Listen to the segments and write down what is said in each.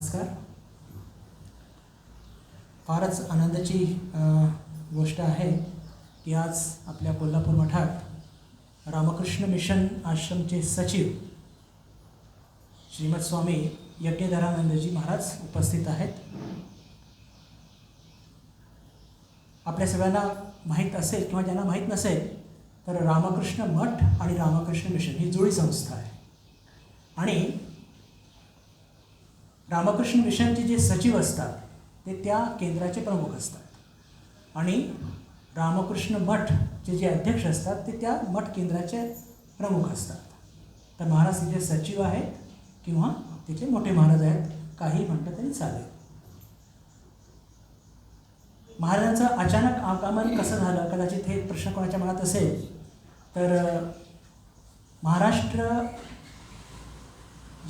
नमस्कार. फारच आनंदाची गोष्ट आहे की आज आपल्या कोल्हापूर मठात रामकृष्ण मिशन आश्रमचे सचिव श्रीमद स्वामी यज्ञधरानंदजी महाराज उपस्थित आहेत. आपल्या सगळ्यांना माहीत असेल किंवा ज्यांना माहीत नसेल तर रामकृष्ण मठ आणि रामकृष्ण मिशन ही जुळी संस्था आहे आणि रामकृष्ण मिशनचे जे सचिव असतात ते त्या केंद्राचे प्रमुख असतात आणि रामकृष्ण मठचे जे अध्यक्ष असतात ते त्या मठ केंद्राचे प्रमुख असतात. तर महाराज तिथे सचिव आहेत किंवा तिथे मोठे महाराज आहेत, काही म्हटलं तरी चालेल. महाराजांचं अचानक आगमन कसं झालं, कदाचित हे प्रश्न कोणाच्या मनात असेल तर महाराष्ट्र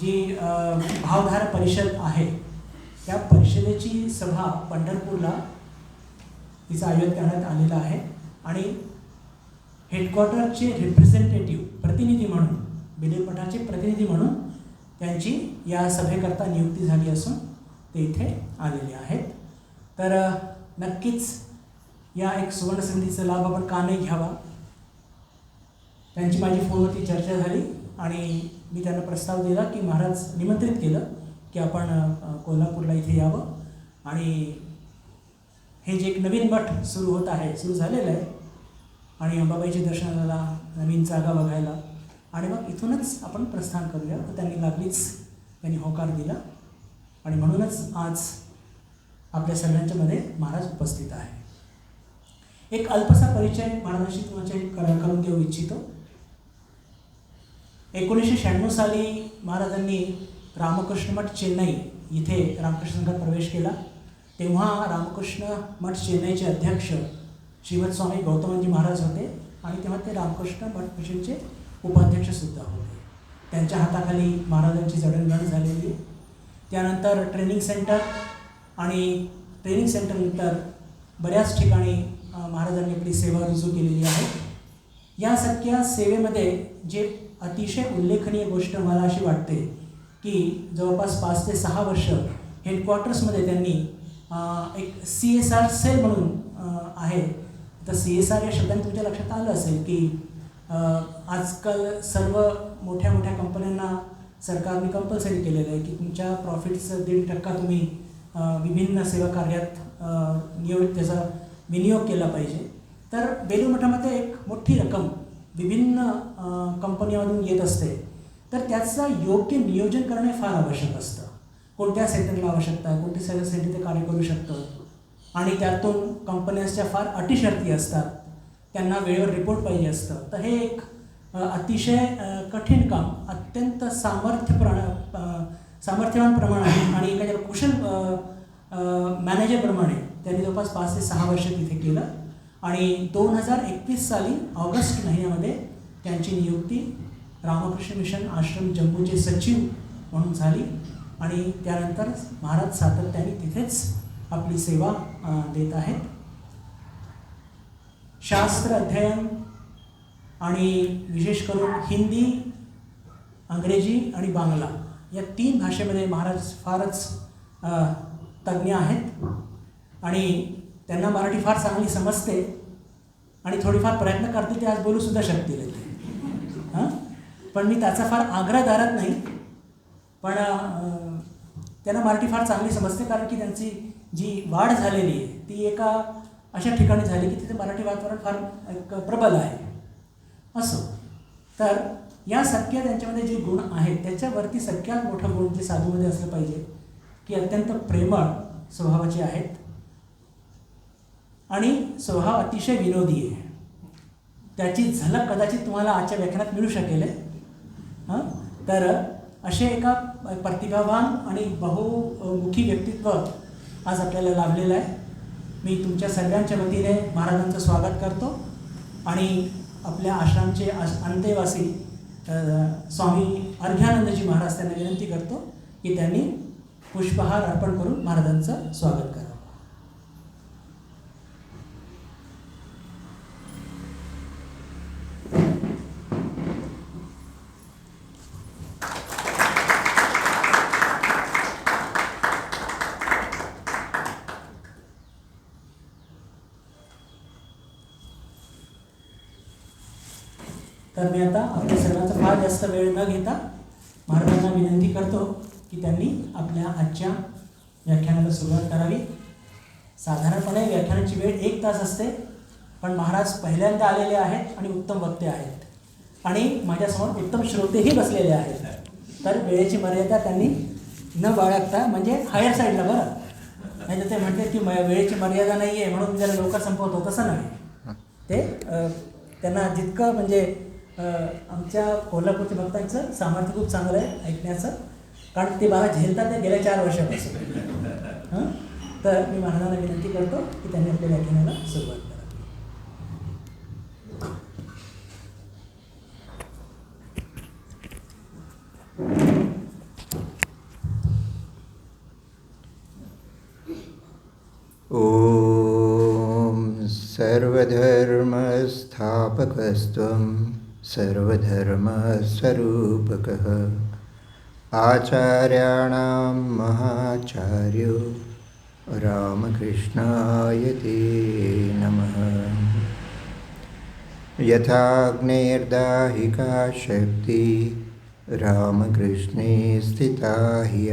जी भावधारा परिषद आहे त्या परिषदेची सभा पंढरपूरला तिचं आयोजन करण्यात आलेलं आहे आणि हेडक्वार्टरचे रिप्रेझेंटेटिव्ह प्रतिनिधी म्हणून बेलूर मठाचे प्रतिनिधी म्हणून त्यांची या सभेकरता नियुक्ती झाली असून ते इथे आलेले आहेत. तर नक्कीच या एक सुवर्णसंधीचा लाभ आपण का नाही घ्यावा. त्यांची माझी फोनवरती चर्चा झाली आणि मी त्यांना प्रस्ताव दिला की महाराज निमंत्रित केलं की आपण कोल्हापूरला इथे यावं आणि हे जे एक नवीन मठ सुरू झालेलं आहे आणि अंबाबाईच्या दर्शनाला नवीन जागा बघायला आणि मग इथूनच आपण प्रस्थान करूया. तर त्यांनी होकार दिला आणि म्हणूनच आज आपल्या सगळ्यांच्यामध्ये महाराज उपस्थित आहे. एक अल्पसा परिचय महाराजांशी तुमच्या करून देऊ इच्छितो. 1996 साली महाराजांनी रामकृष्ण मठ चेन्नई इथे रामकृष्ण संघात प्रवेश केला. तेव्हा रामकृष्ण मठ चेन्नईचे अध्यक्ष श्रीमद स्वामी गौतमजी महाराज होते आणि तेव्हा ते रामकृष्ण मठ मिशनचे उपाध्यक्षसुद्धा होते. त्यांच्या हाताखाली महाराजांची जडणघडण झालेली. त्यानंतर ट्रेनिंग सेंटरनंतर बऱ्याच ठिकाणी महाराजांनी आपली सेवा रुजू केलेली आहे. या सगळ्या सेवेमध्ये जे अतिशय उल्लेखनीय गोष्ट मला अशी वाटते की जवळपास 5 ते 6 वर्ष हेडक्वार्टर्समध्ये त्यांनी एक CSR सेल म्हणून आहे. तर CSR या शब्दाने तुमच्या लक्षात आलं असेल की आजकाल सर्व मोठ्या मोठ्या कंपन्यांना सरकारने कंपल्सरी केलेलं आहे की तुमच्या प्रॉफिटचं 1.5% तुम्ही विभिन्न सेवा कार्यात त्याचा विनियोग केला पाहिजे. तर बेलूर मठामध्ये एक मोठी रक्कम विभिन्न कंपन्यांमधून येत असते. तर त्याचं योग्य नियोजन करणे फार आवश्यक असतं. कोणत्या सेंटरला आवश्यकता आहे, कोणते सेंटर ते कार्य करू शकतं आणि त्यातून कंपन्यांच्या फार अटी शर्ती असतात. त्यांना वेळेवर रिपोर्ट पाहिजे असतं. तर हे एक अतिशय कठीण काम, अत्यंत सामर्थ्यवान प्रमाण आहे आणि एखाद्या कुशल मॅनेजरप्रमाणे त्यांनी जवळपास 5 ते 6 वर्ष तिथे केलं आणि 2021 साली ऑगस्ट महिन्यामध्ये त्यांची नियुक्ती रामकृष्ण मिशन आश्रम जम्मूचे सचिव म्हणून झाली आणि त्यानंतर महाराज सातत्याने तिथेच आपली सेवा देत आहेत. शास्त्र अध्ययन आणि विशेष करून हिंदी, अंग्रेजी आणि बांगला या 3 भाषेमध्ये महाराज फारच तज्ज्ञ आहेत आणि त्यांना मराठी फार चांगली समजते आणि थोडीफार प्रयत्न करतील ते आज बोलूसुद्धा शकतील ते. पण मी त्याचा फार आग्रह धरत नाही. पण त्यांना मराठी फार चांगली समजते कारण की त्यांची जी वाढ झालेली आहे ती एका अशा ठिकाणी झाली की तिथे मराठी वातावरण फार एक प्रबल आहे. असो, तर या सगळ्या त्यांच्यामध्ये जे गुण आहेत त्याच्यावरती सगळ्यात मोठा गुण जे साधूमध्ये असलं पाहिजे की अत्यंत प्रेमळ स्वभावाचे आहेत आणि स्वभाव अतिशय विनोदी आहे. त्याची झलक कदाचित तुम्हाला आजच्या व्याख्यानात मिळू शकेल. तर असे एका प्रतिभावान आणि बहुमुखी व्यक्तित्व आज आपल्याला लाभलेलं आहे. मी तुमच्या सर्वांच्या वतीने महाराजांचं स्वागत करतो आणि आपल्या आश्रमचे अंतेवासी स्वामी अर्घ्यानंदजी महाराज त्यांना विनंती करतो की त्यांनी पुष्पहार अर्पण करून महाराजांचं स्वागत करावं. तर मी आता आपल्या सर्वांचा फार जास्त वेळ न घेता महाराजांना विनंती करतो की त्यांनी आपल्या आजच्या व्याख्यानाला सुरुवात करावी. साधारणपणे व्याख्यानाची वेळ 1 तास असते, पण महाराज पहिल्यांदा आलेले आहेत आणि उत्तम वक्ते आहेत आणि माझ्यासमोर उत्तम श्रोतेही बसलेले आहेत. तर वेळेची मर्यादा त्यांनी न बाळगता, म्हणजे हायर साईडला बरं, नाही तर ते म्हणते की वेळेची मर्यादा नाही आहे म्हणून जरा लवकर संपवतो, तसं नाही. ते त्यांना जितकं म्हणजे आमच्या कोल्हापूरच्या भक्तांचं सामर्थ्य खूप चांगलं आहे ऐकण्याचं, कारण ते मला झेलतात ते गेल्या 4 वर्षापासून. तर मी महाराजांना विनंती करतो की त्यांनी आपल्या व्याख्यानाला सुरुवात करावी. ॐ सर्वधर्मस्थापकस्त्वं सर्वधर्मस्वरूपकः आचार्याणां महाचार्यो रामकृष्णाय ते नमः. यथाग्नेर्दाहिका शक्ति रामकृष्णे स्थिता ह्य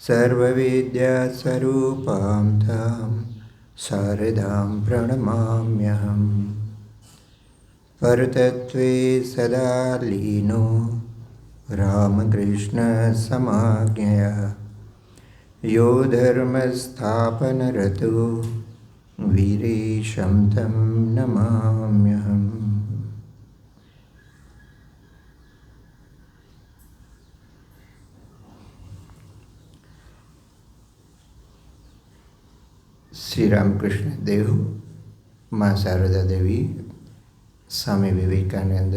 सर्वविद्यास्वरूपां तां शारदां प्रणमाम्यहम्. परतत्त्वे सदा लीनो रामकृष्णसमाज्ञया यो धर्मस्थापनरतो वीरेशं तं नमाम्यहम्. श्री रामकृष्ण देव, माँ शारदा देवी, स्वामी विवेकानंद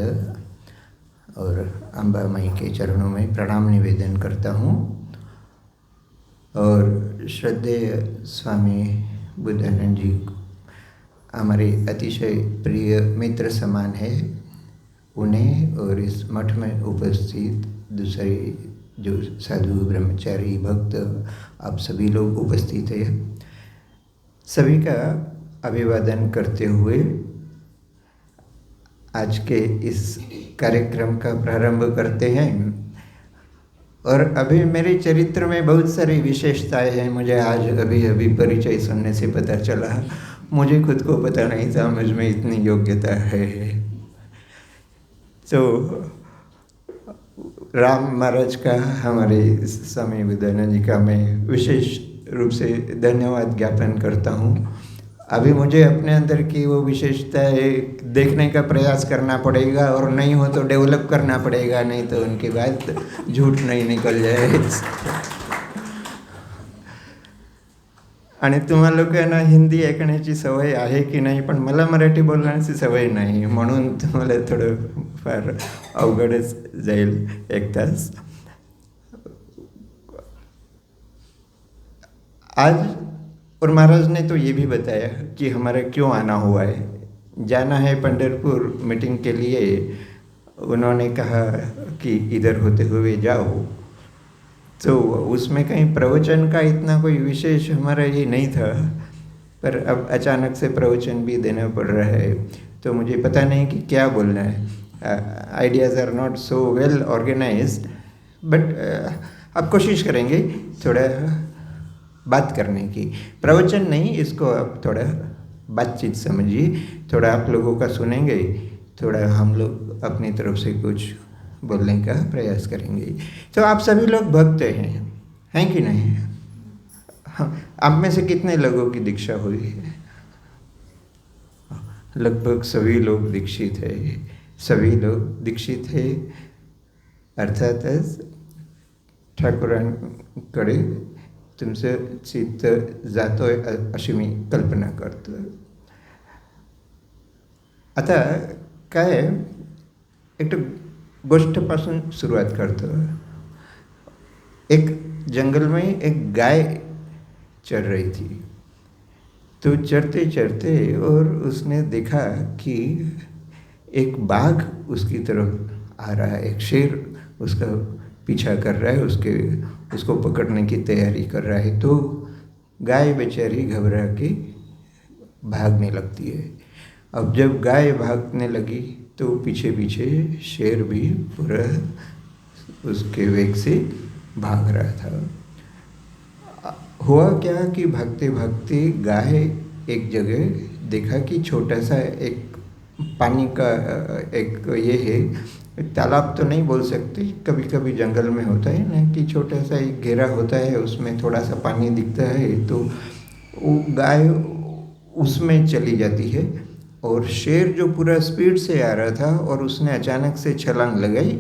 और अम्बा माई के चरणों में प्रणाम निवेदन करता हूँ. और श्रद्धेय स्वामी बुद्धानंद जी हमारे अतिशय प्रिय मित्र समान है. उन्हें और इस मठ में उपस्थित दूसरे जो साधु ब्रह्मचारी भक्त आप सभी लोग उपस्थित हैं, सभी का अभिवादन करते हुए आज के इस कार्यक्रम का प्रारंभ करते हैं. और अभी मेरे चरित्र में बहुत सारी विशेषताएं हैं. मुझे आज अभी परिचय सुनने से पता चला, मुझे खुद को पता नहीं था मुझ में इतनी योग्यता है. तो राम महाराज का, हमारे स्वामी बुद्धानंद जी का मैं विशेष रूप से धन्यवाद ज्ञापन करता हूँ. अभी मुझे अपने अंदर की वो विशेषताएं देखने का प्रयास करना पड़ेगा और नहीं हो तो डेवलप करना पड़ेगा, नहीं तो उनकी बात झूठ नहीं निकल जाए. आणि तुम्हा लोकांना हिंदी ऐकण्याची सवय आहे की नाही, पण मला मराठी बोलण्याची सवय नाही, म्हणून तुम्हाला थोडं फार अवघडच जाईल 1 तास. आज और महाराज ने तो ये भी बताया कि हमारा क्यों आना हुआ है. जाना है पंढरपुर मीटिंग के लिए. उन्होंने कहा कि इधर होते हुए जाओ, तो उसमें कहीं प्रवचन का इतना कोई विशेष हमारा ये नहीं था, पर अब अचानक से प्रवचन भी देना पड़ रहा है, तो मुझे पता नहीं कि क्या बोलना है. Ideas are not so well organised, but अब कोशिश करेंगे थोड़ा बात करने की. प्रवचन नहीं, इसको आप थोड़ा बातचीत समझिए. थोड़ा आप लोगों का सुनेंगे, थोड़ा हम लोग अपनी तरफ से कुछ बोलने का प्रयास करेंगे. तो आप सभी लोग भक्त हैं कि नहीं? हाँ, आप में से कितने लोगों की दीक्षा हुई है? लगभग सभी लोग दीक्षित है. सभी लोग दीक्षित है अर्थातच ठाकूरांकडे तुमचं चित्त जातोय अशी मी कल्पना करतो. आता काय, एक गोष्टपासून सुरुवात करतो. एक जंगल में एक गाय चर रही थी. तो चरते चरते और उसने देखा कि एक बाघ उसकी तरफ आ रहा है, एक शेर उसका पीछा कर रहा है, उसको पकड़ने की तैयारी कर रहा है. तो गाय बेचारी घबरा के भागने लगती है. अब जब गाय भागने लगी तो पीछे पीछे शेर भी पूरा उसके वेग से भाग रहा था। हुआ क्या कि भागते भागते गाय एक जगह देखा कि छोटा सा एक पानी का एक ये है, तालाब तो नहीं बोल सकते, कभी कभी जंगल में होता है ना कि छोटा सा एक घेरा होता है, उसमें थोड़ा सा पानी दिखता है, तो वो गाय उसमें चली जाती है। और शेर जो पूरा स्पीड से आ रहा था और उसने अचानक से छलांग लगाई,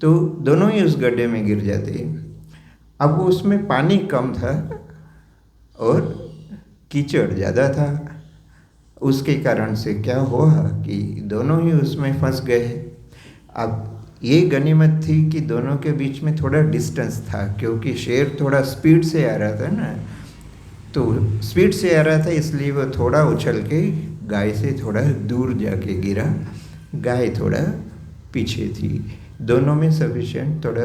तो दोनों ही उस गड्ढे में गिर जाते हैं। अब वो उसमें पानी कम था और कीचड़ ज़्यादा था, उसके कारण से क्या हुआ कि दोनों ही उसमें फंस गए। अब ये गनीमत थी कि दोनों के बीच में थोड़ा डिस्टेंस था, क्योंकि शेर थोड़ा स्पीड से आ रहा था ना, तो स्पीड से आ रहा था इसलिए वो थोड़ा उछल के गाय से थोड़ा दूर जाके गिरा, गाय थोड़ा पीछे थी, दोनों में सफिशिएंट थोड़ा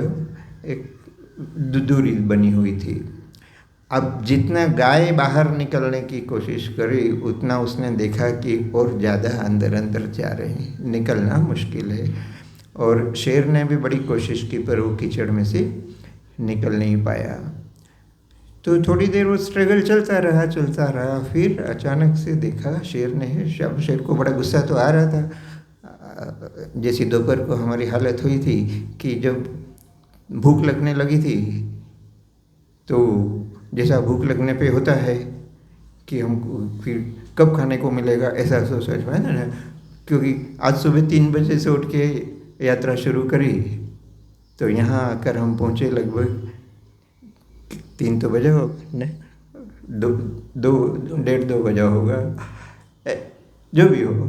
एक दूरी बनी हुई थी। अब जितना गाय बाहर निकलने की कोशिश करी उतना उसने देखा कि और ज़्यादा अंदर अंदर जा रहे हैं, निकलना मुश्किल है। और शेर ने भी बड़ी कोशिश की पर वो कीचड़ में से निकल नहीं पाया। तो थोड़ी देर वो स्ट्रगल चलता रहा। फिर अचानक से देखा शेर ने, शेर को बड़ा गुस्सा तो आ रहा था, जैसी दोपहर को हमारी हालत हुई थी कि जब भूख लगने लगी थी, तो जैसा भूख लगने पे होता है कि हमको फिर कब खाने को मिलेगा ऐसा सोच में ना, क्योंकि आज सुबह 3 बजे से उठ के यात्रा शुरू करी, तो यहाँ आकर हम पहुँचे लगभग 3 तो बजे हो नहीं, 1:30-2 बजा होगा, जो भी हो।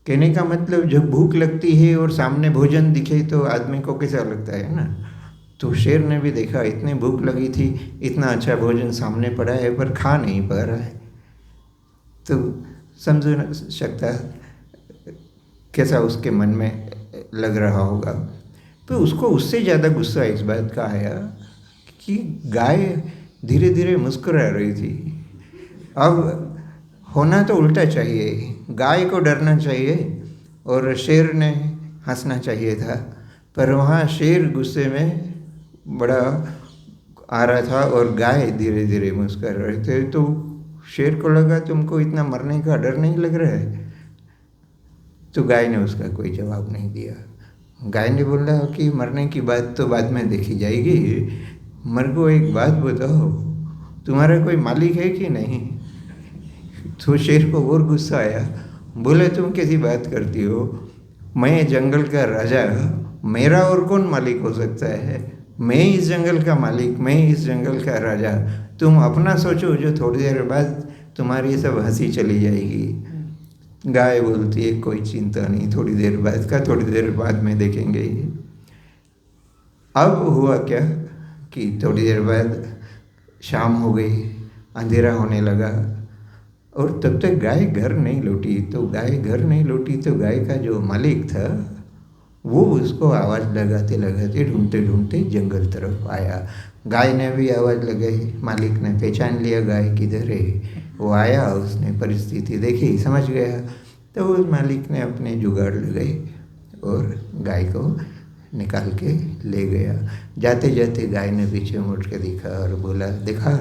कहने का मतलब जब भूख लगती है और सामने भोजन दिखे तो आदमी को कैसा लगता है ना। तो शेर ने भी देखा, इतनी भूख लगी थी, इतना अच्छा भोजन सामने पड़ा है पर खा नहीं पा रहा है, तो समझ न सकता कैसा उसके मन में लग रहा होगा। तो उसको उससे ज़्यादा गुस्सा इस बात का आया कि गाय धीरे धीरे मुस्कुरा रही थी। अब होना तो उल्टा चाहिए, गाय को डरना चाहिए और शेर ने हंसना चाहिए था, पर वहाँ शेर गुस्से में बड़ा आ रहा था और गाय धीरे धीरे मुस्कुरा रहे थे। तो शेर को लगा तुमको इतना मरने का डर नहीं लग रहा है? तो गाय ने उसका कोई जवाब नहीं दिया। गाय ने बोला कि मरने की बात तो बाद में देखी जाएगी, मर को एक बात बताओ, तुम्हारा कोई मालिक है कि नहीं? तो शेर को और गुस्सा आया, बोले तुम कैसी बात करती हो, मैं जंगल का राजा, मेरा और कौन मालिक हो सकता है? मैं इस जंगल का मालिक, मैं इस जंगल का राजा, तुम अपना सोचो, जो थोड़ी देर बाद तुम्हारी सब हंसी चली जाएगी। गाय बोलती है कोई चिंता नहीं, थोड़ी देर बाद में देखेंगे। अब हुआ क्या कि थोड़ी देर बाद शाम हो गई, अंधेरा होने लगा और तब तक गाय घर नहीं लौटी। तो गाय का जो मालिक था वो उसको आवाज़ लगाते ढूंढते जंगल तरफ आया। गाय ने भी आवाज़ लगाई, मालिक ने पहचान लिया गाय किधर है, वो आया, उसने परिस्थिति देखी, समझ गया, तो उस मालिक ने अपने जुगाड़ लगाए और गाय को निकाल के ले गया। जाते जाते गाय ने पीछे मुड़ के देखा और बोला, देखा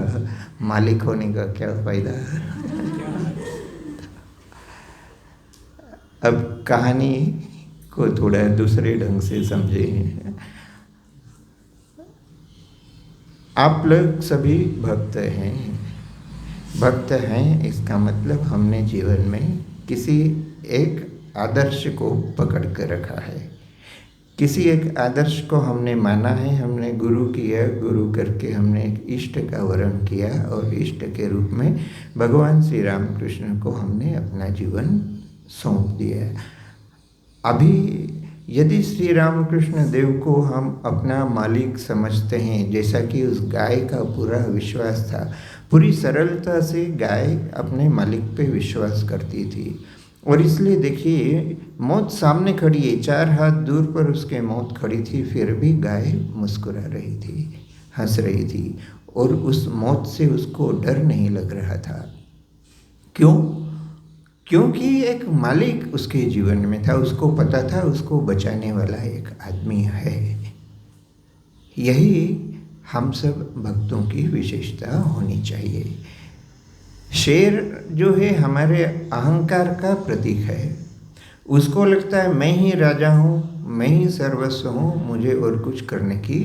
मालिक होने का क्या फ़ायदा। अब कहानी को थोड़ा दूसरे ढंग से समझे। आप लोग सभी भक्त हैं, इसका मतलब हमने जीवन में किसी एक आदर्श को पकड़ कर रखा है, किसी एक आदर्श को हमने माना है, हमने गुरु किया, गुरु करके हमने एक इष्ट का वर्ण किया और इष्ट के रूप में भगवान श्री रामकृष्ण को हमने अपना जीवन सौंप दिया। अभी यदि श्री रामकृष्ण देव को हम अपना मालिक समझते हैं, जैसा कि उस गाय का पूरा विश्वास था, पूरी सरलता से गाय अपने मालिक पे विश्वास करती थी और इसलिए देखिए मौत सामने खड़ी है, 4 हाथ दूर पर उसके मौत खड़ी थी, फिर भी गाय मुस्कुरा रही थी, हंस रही थी और उस मौत से उसको डर नहीं लग रहा था। क्यों? क्योंकि एक मालिक उसके जीवन में था, उसको पता था उसको बचाने वाला एक आदमी है। यही हम सब भक्तों की विशेषता होनी चाहिए। शेर जो है हमारे अहंकार का प्रतीक है। उसको लगता है मैं ही राजा हूँ, मैं ही सर्वस्व हूँ, मुझे और कुछ करने की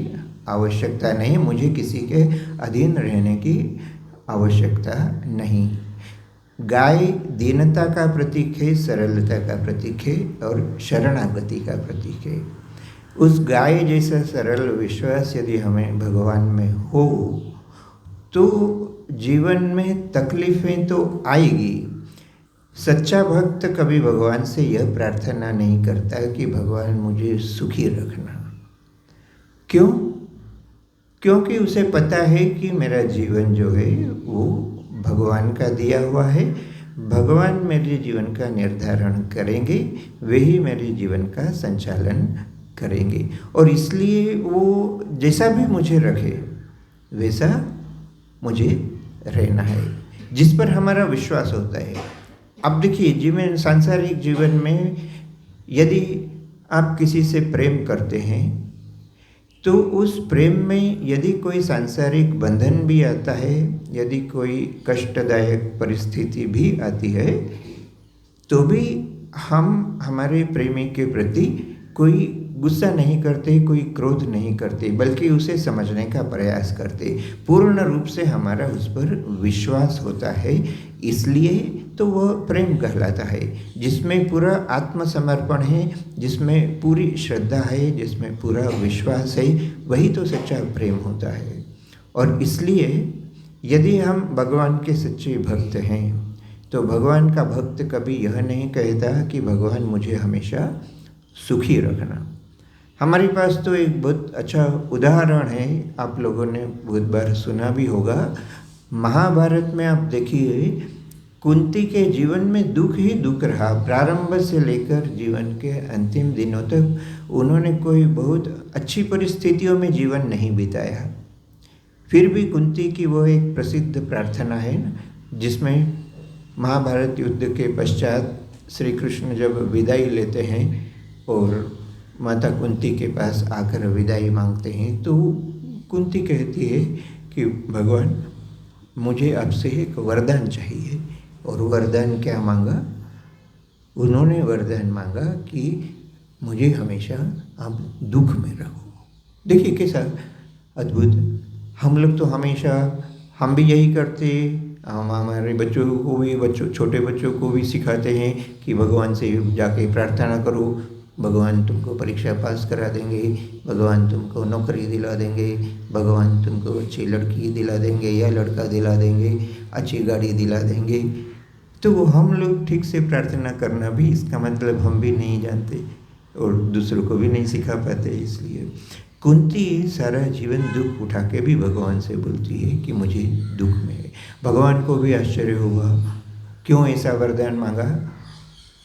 आवश्यकता नहीं, मुझे किसी के अधीन रहने की आवश्यकता नहीं। गाय दीनता का प्रतीक है, सरलता का प्रतीक है और शरणागति का प्रतीक है। उस गाय जैसा सरल विश्वास यदि हमें भगवान में हो तो जीवन में तकलीफ़ें तो आएगी। सच्चा भक्त कभी भगवान से यह प्रार्थना नहीं करता कि भगवान मुझे सुखी रखना। क्यों? क्योंकि उसे पता है कि मेरा जीवन जो है वो भगवान का दिया हुआ है, भगवान मेरे जीवन का निर्धारण करेंगे, वही मेरे जीवन का संचालन करेंगे। और इसलिए वो जैसा भी मुझे रखे वैसा मुझे रहना है, जिस पर हमारा विश्वास होता है। अब देखिए, जीवन सांसारिक जीवन में यदि आप किसी से प्रेम करते हैं तो उस प्रेम में यदि कोई सांसारिक बंधन भी आता है, यदि कोई कष्टदायक परिस्थिति भी आती है, तो भी हम हमारे प्रेमी के प्रति कोई गुस्सा नहीं करते, कोई क्रोध नहीं करते, बल्कि उसे समझने का प्रयास करते। पूर्ण रूप से हमारा उस पर विश्वास होता है, इसलिए तो वह प्रेम कहलाता है। जिसमें पूरा आत्मसमर्पण है, जिसमें पूरी श्रद्धा है, जिसमें पूरा विश्वास है, वही तो सच्चा प्रेम होता है। और इसलिए यदि हम भगवान के सच्चे भक्त हैं तो भगवान का भक्त कभी यह नहीं कहता कि भगवान मुझे हमेशा सुखी रखना। हमारे पास तो एक बहुत अच्छा उदाहरण है, आप लोगों ने बहुत बार सुना भी होगा। महाभारत में आप देखिए, कुंती के जीवन में दुख ही दुख रहा। प्रारंभ से लेकर जीवन के अंतिम दिनों तक उन्होंने कोई बहुत अच्छी परिस्थितियों में जीवन नहीं बिताया। फिर भी कुंती की वो एक प्रसिद्ध प्रार्थना है जिसमें महाभारत युद्ध के पश्चात श्री कृष्ण जब विदाई लेते हैं और माता कुंती के पास आकर विदाई मांगते हैं, तो कुंती कहती है कि भगवान मुझे आपसे एक वरदान चाहिए। और वरदान क्या मांगा? उन्होंने वरदान मांगा कि मुझे हमेशा आप दुख में रहो। देखिए कैसा अद्भुत। हम लोग तो हमेशा हम भी यही करते, हम हमारे बच्चों को भी छोटे बच्चों को भी सिखाते हैं कि भगवान से जाके प्रार्थना करो, भगवान तुमको परीक्षा पास करा देंगे, भगवान तुमको नौकरी दिला देंगे, भगवान तुमको अच्छी लड़की दिला देंगे या लड़का दिला देंगे, अच्छी गाड़ी दिला देंगे। तो वो हम लोग ठीक से प्रार्थना करना भी इसका मतलब हम भी नहीं जानते और दूसरों को भी नहीं सिखा पाते। इसलिए कुंती सारा जीवन दुख उठा के भी भगवान से बोलती है कि मुझे दुख में है। भगवान को भी आश्चर्य हुआ, क्यों ऐसा वरदान मांगा?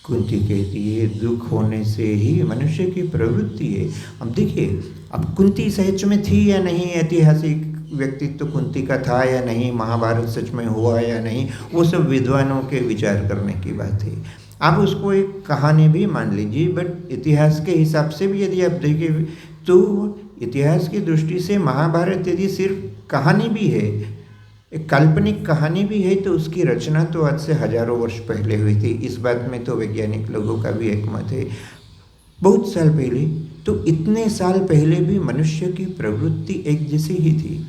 कुंती कहती है दुख होने से ही मनुष्य की प्रवृत्ति है। अब देखिए, अब कुंती सच में थी या नहीं, ऐतिहासिक व्यक्तित्व कुंती का था या नहीं, महाभारत सच में हुआ या नहीं, वो सब विद्वानों के विचार करने की बात है। आप उसको एक कहानी भी मान लीजिए, बट इतिहास के हिसाब से भी यदि आप देखिए तो इतिहास की दृष्टि से महाभारत यदि सिर्फ कहानी भी है, एक काल्पनिक कहानी भी है, तो उसकी रचना तो आज से हजारों वर्ष पहले हुई थी। इस बात में तो वैज्ञानिक लोगों का भी एक मत है, बहुत साल पहले। तो इतने साल पहले भी मनुष्य की प्रवृत्ति एक जैसी ही थी।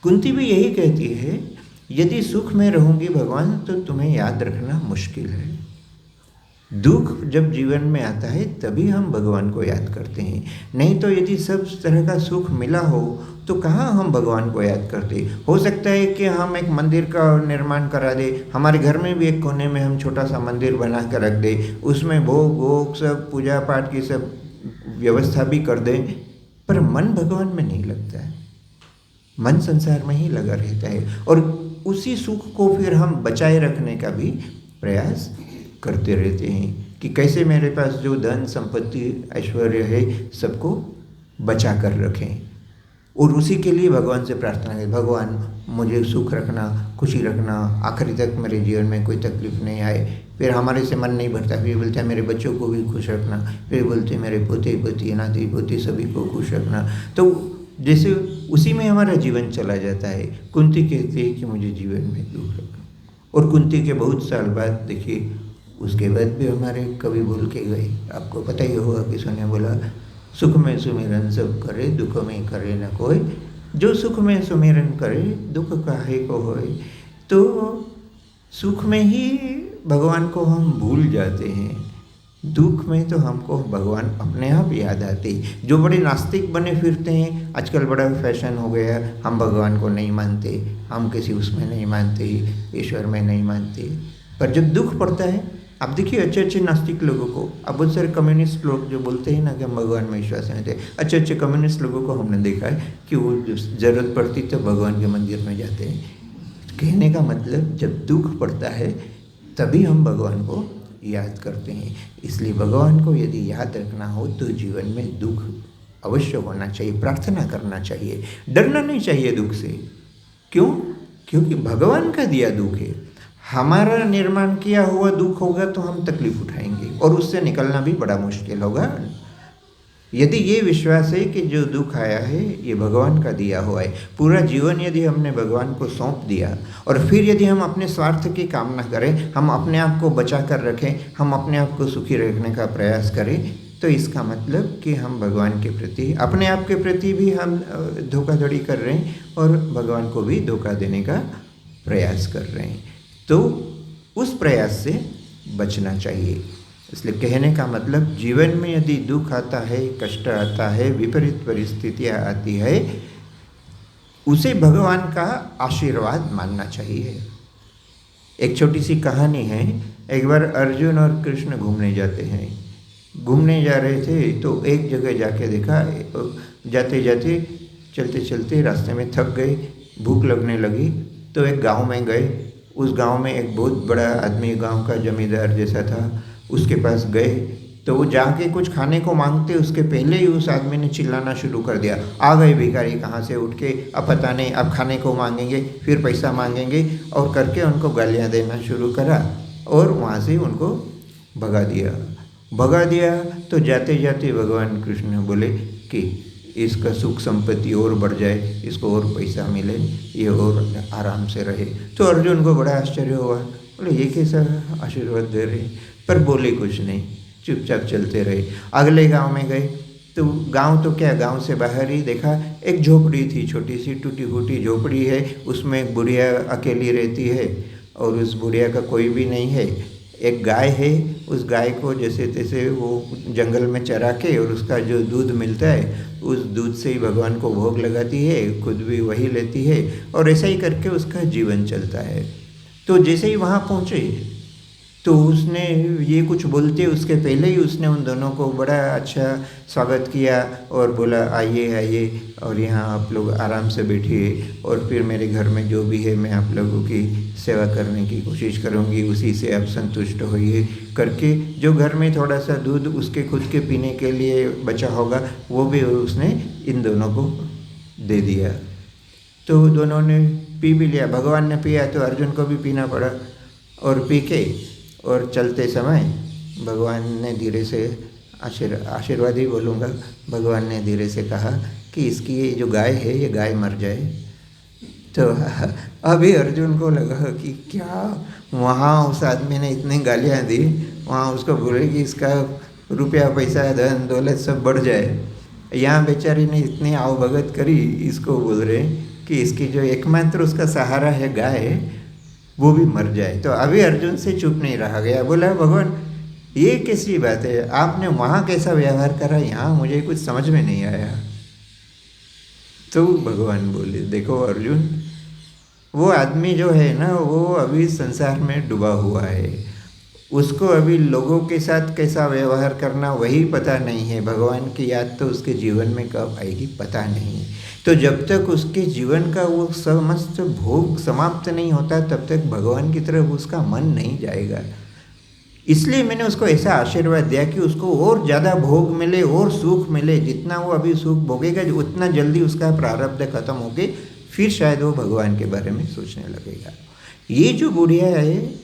कुंती भी यही कहती है, यदि सुख में रहूंगी भगवान तो तुम्हें याद रखना मुश्किल है। दुख जब जीवन में आता है तभी हम भगवान को याद करते हैं, नहीं तो यदि सब तरह का सुख मिला हो तो कहाँ हम भगवान को याद करते। हो सकता है कि हम एक मंदिर का निर्माण करा दे, हमारे घर में भी एक कोने में हम छोटा सा मंदिर बना कर रख दे, उसमें भोग वोग सब पूजा पाठ की सब व्यवस्था भी कर दें, पर मन भगवान में नहीं लगता है, मन संसार में ही लगा रहता है। और उसी सुख को फिर हम बचाए रखने का भी प्रयास करते रहते हैं कि कैसे मेरे पास जो धन संपत्ति ऐश्वर्य है सबको बचा कर रखें। और उसी के लिए भगवान से प्रार्थना करें, भगवान मुझे सुख रखना, खुशी रखना, आखिरी तक मेरे जीवन में कोई तकलीफ नहीं आए। फिर हमारे से मन नहीं भरता, फिर बोलते हैं मेरे बच्चों को भी खुश रखना, फिर बोलते हैं मेरे पोते पोती नाती पोती सभी को खुश रखना। तो जैसे उसी में हमारा जीवन चला जाता है। कुंती कहती है कि मुझे जीवन में दुख रखना, और कुंती के बहुत साल बाद देखिए उसके बाद भी हमारे कवि बोल के गए, आपको पता ही होगा किसी ने बोला, सुख में सुमिरन सब करे, दुख में करे न कोई, जो सुख में सुमिरन करे दुख काहे को होए। तो सुख में ही भगवान को हम भूल जाते हैं, दुख में तो हमको भगवान अपने आप याद आते हैं। जो बड़े नास्तिक बने फिरते हैं, आजकल बड़ा फैशन हो गया, हम भगवान को नहीं मानते, हम किसी उसमें नहीं मानते, ईश्वर में नहीं मानते। पर जब दुख पड़ता है, आप देखिए अच्छे अच्छे नास्तिक लोगों को, अब बहुत सारे कम्युनिस्ट लोग जो बोलते हैं ना कि हम भगवान में विश्वास नहीं थे, अच्छे अच्छे कम्युनिस्ट लोगों को हमने देखा है कि वो ज़रूरत पड़ती तो भगवान के मंदिर में जाते हैं। कहने का मतलब जब दुख पड़ता है तभी हम भगवान को याद करते हैं। इसलिए भगवान को यदि याद रखना हो तो जीवन में दुख अवश्य होना चाहिए, प्रार्थना करना चाहिए, डरना नहीं चाहिए दुख से। क्यों? क्योंकि भगवान का दिया दुख है, हमारा निर्माण किया हुआ दुख होगा तो हम तकलीफ उठाएंगे और उससे निकलना भी बड़ा मुश्किल होगा। यदि ये विश्वास है कि जो दुख आया है ये भगवान का दिया हुआ है, पूरा जीवन यदि हमने भगवान को सौंप दिया और फिर यदि हम अपने स्वार्थ की कामना करें, हम अपने आप को बचा कर रखें, हम अपने आप को सुखी रखने का प्रयास करें, तो इसका मतलब कि हम भगवान के प्रति, अपने आप के प्रति भी हम धोखाधड़ी कर रहे हैं और भगवान को भी धोखा देने का प्रयास कर रहे हैं। तो उस प्रयास से बचना चाहिए। इसलिए कहने का मतलब जीवन में यदि दुख आता है, कष्ट आता है, विपरीत परिस्थितियाँ आती है, उसे भगवान का आशीर्वाद मानना चाहिए। एक छोटी सी कहानी है, एक बार अर्जुन और कृष्ण घूमने जाते हैं। घूमने जा रहे थे तो एक जगह जाके देखा, जाते जाते चलते चलते रास्ते में थक गए, भूख लगने लगी, तो एक गांव में गए। उस गांव में एक बहुत बड़ा आदमी, गांव का जमींदार जैसा था, उसके पास गए तो वो जाके कुछ खाने को मांगते, उसके पहले ही उस आदमी ने चिल्लाना शुरू कर दिया, आ गए भिखारी कहाँ से उठ के, अब पता नहीं अब खाने को मांगेंगे, फिर पैसा मांगेंगे, और करके उनको गालियाँ देना शुरू करा और वहाँ से उनको भगा दिया। तो जाते जाते भगवान कृष्ण बोले कि इसका सुख संपत्ति और बढ़ जाए, इसको और पैसा मिले, ये और आराम से रहे। तो अर्जुन को बड़ा आश्चर्य हुआ, बोले ये कैसा आशीर्वाद दे रहे, पर बोले कुछ नहीं, चुपचाप चलते रहे। अगले गांव में गए तो गांव तो क्या, गांव से बाहर ही देखा एक झोपड़ी थी, छोटी सी टूटी फूटी झोपड़ी है, उसमें एक बुढ़िया अकेली रहती है और उस बुढ़िया का कोई भी नहीं है। एक गाय है, उस गाय को जैसे तैसे वो जंगल में चरा के और उसका जो दूध मिलता है उस दूध से ही भगवान को भोग लगाती है, खुद भी वही लेती है और ऐसा ही करके उसका जीवन चलता है। तो जैसे ही वहाँ पहुँचे तो उसने ये कुछ बोलते उसके पहले ही उसने उन दोनों को बड़ा अच्छा स्वागत किया और बोला आइए आइए और यहाँ आप लोग आराम से बैठिए और फिर मेरे घर में जो भी है मैं आप लोगों की सेवा करने की कोशिश करूँगी, उसी से आप संतुष्ट होइए करके जो घर में थोड़ा सा दूध उसके खुद के पीने के लिए बचा होगा वो भी उसने इन दोनों को दे दिया। तो दोनों ने पी भी लिया, भगवान ने पिया तो अर्जुन को भी पीना पड़ा और पी के और चलते समय भगवान ने धीरे से आशीर्वाद ही बोलूँगा, भगवान ने धीरे से कहा कि इसकी ये जो गाय है ये गाय मर जाए। तो अभी अर्जुन को लगा कि क्या वहाँ उस आदमी ने इतनी गालियाँ दी, वहाँ उसको बोले कि इसका रुपया पैसा धन दौलत सब बढ़ जाए, यहाँ बेचारी ने इतनी आवभगत करी, इसको बोल रहे कि इसकी जो एकमात्र उसका सहारा है गाय वो भी मर जाए। तो अभी अर्जुन से चुप नहीं रहा गया, बोला भगवान ये कैसी बात है, आपने वहाँ कैसा व्यवहार करा, यहाँ मुझे कुछ समझ में नहीं आया। तो भगवान बोले देखो अर्जुन, वो आदमी जो है ना वो अभी संसार में डूबा हुआ है, उसको अभी लोगों के साथ कैसा व्यवहार करना वही पता नहीं है, भगवान की याद तो उसके जीवन में कब आएगी पता नहीं। तो जब तक उसके जीवन का वो समस्त भोग समाप्त नहीं होता तब तक भगवान की तरफ उसका मन नहीं जाएगा। इसलिए मैंने उसको ऐसा आशीर्वाद दिया कि उसको और ज़्यादा भोग मिले और सुख मिले। जितना वो अभी सुख भोगेगा उतना जल्दी उसका प्रारब्ध खत्म होके फिर शायद वो भगवान के बारे में सोचने लगेगा। ये जो बुढ़िया है,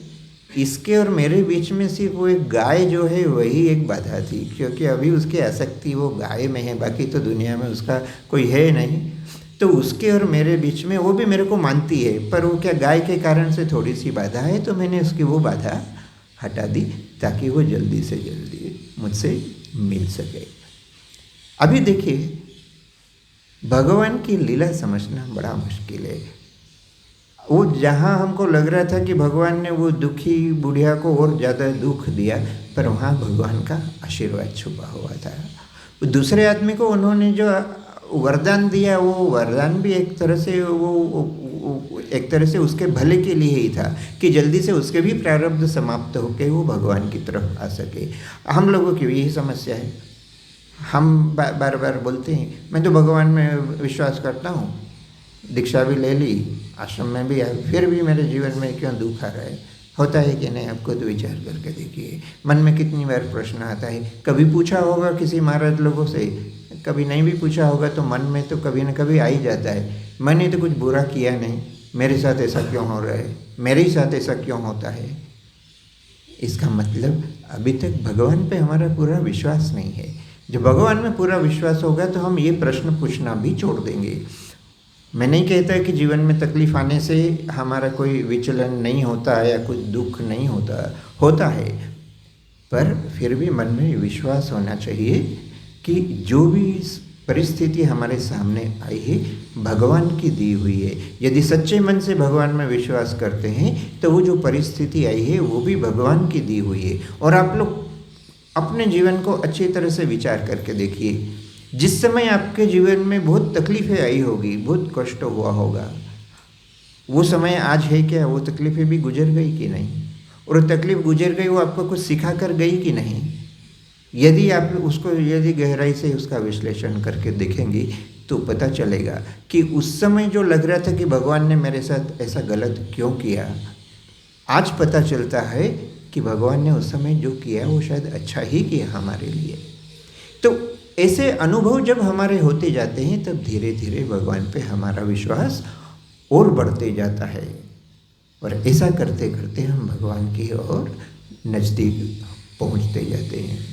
इसके और मेरे बीच में सिर्फ वो एक गाय जो है वही एक बाधा थी, क्योंकि अभी उसकी आसक्ति वो गाय में है, बाकी तो दुनिया में उसका कोई है नहीं। तो उसके और मेरे बीच में वो भी मेरे को मानती है, पर वो क्या गाय के कारण से थोड़ी सी बाधा है, तो मैंने उसकी वो बाधा हटा दी ताकि वो जल्दी से जल्दी मुझसे मिल सके। अभी देखिए, भगवान की लीला समझना बड़ा मुश्किल है। वो जहाँ हमको लग रहा था कि भगवान ने वो दुखी बुढ़िया को और ज़्यादा दुख दिया, पर वहाँ भगवान का आशीर्वाद छुपा हुआ था। दूसरे आदमी को उन्होंने जो वरदान दिया, वो वरदान भी एक तरह से उसके भले के लिए ही था कि जल्दी से उसके भी प्रारब्ध समाप्त होकर वो भगवान की तरफ आ सके। हम लोगों की यही समस्या है। हम बार बार बोलते हैं मैं तो भगवान में विश्वास करता हूँ, दीक्षा भी ले ली, आश्रम में भी आया, फिर भी मेरे जीवन में क्यों दुख आ रहा है? होता है कि नहीं? आप खुद विचार करके देखिए। मन में कितनी बार प्रश्न आता है। कभी पूछा होगा किसी महाराज लोगों से, कभी नहीं भी पूछा होगा तो मन में तो कभी न कभी आ ही जाता है, मैंने तो कुछ बुरा किया नहीं, मेरे साथ ऐसा क्यों हो रहा है, मेरे ही साथ ऐसा क्यों होता है? इसका मतलब अभी तक भगवान पे हमारा पूरा विश्वास नहीं है। जब भगवान में पूरा विश्वास होगा तो हम ये प्रश्न पूछना भी छोड़ देंगे। मैं नहीं कहता कि जीवन में तकलीफ आने से हमारा कोई विचलन नहीं होता है या कुछ दुख नहीं होता है, पर फिर भी मन में विश्वास होना चाहिए कि जो भी परिस्थिति हमारे सामने आई है भगवान की दी हुई है। यदि सच्चे मन से भगवान में विश्वास करते हैं तो वो जो परिस्थिति आई है वो भी भगवान की दी हुई है। और आप लोग अपने जीवन को अच्छी तरह से विचार करके देखिए, जिस समय आपके जीवन में बहुत तकलीफ़ें आई होगी, बहुत कष्ट हुआ होगा, वो समय आज है क्या? वो तकलीफ़ें भी गुजर गई कि नहीं? और तकलीफ़ गुजर गई, वो आपको कुछ सिखा कर गई कि नहीं? यदि आप उसको गहराई से उसका विश्लेषण करके देखेंगे तो पता चलेगा कि उस समय जो लग रहा था कि भगवान ने मेरे साथ ऐसा गलत क्यों किया, आज पता चलता है कि भगवान ने उस समय जो किया वो शायद अच्छा ही किया हमारे लिए। तो ऐसे अनुभव जब हमारे होते जाते हैं तब धीरे धीरे भगवान पे हमारा विश्वास और बढ़ते जाता है, और ऐसा करते करते हम भगवान की ओर नज़दीक पहुंचते जाते हैं।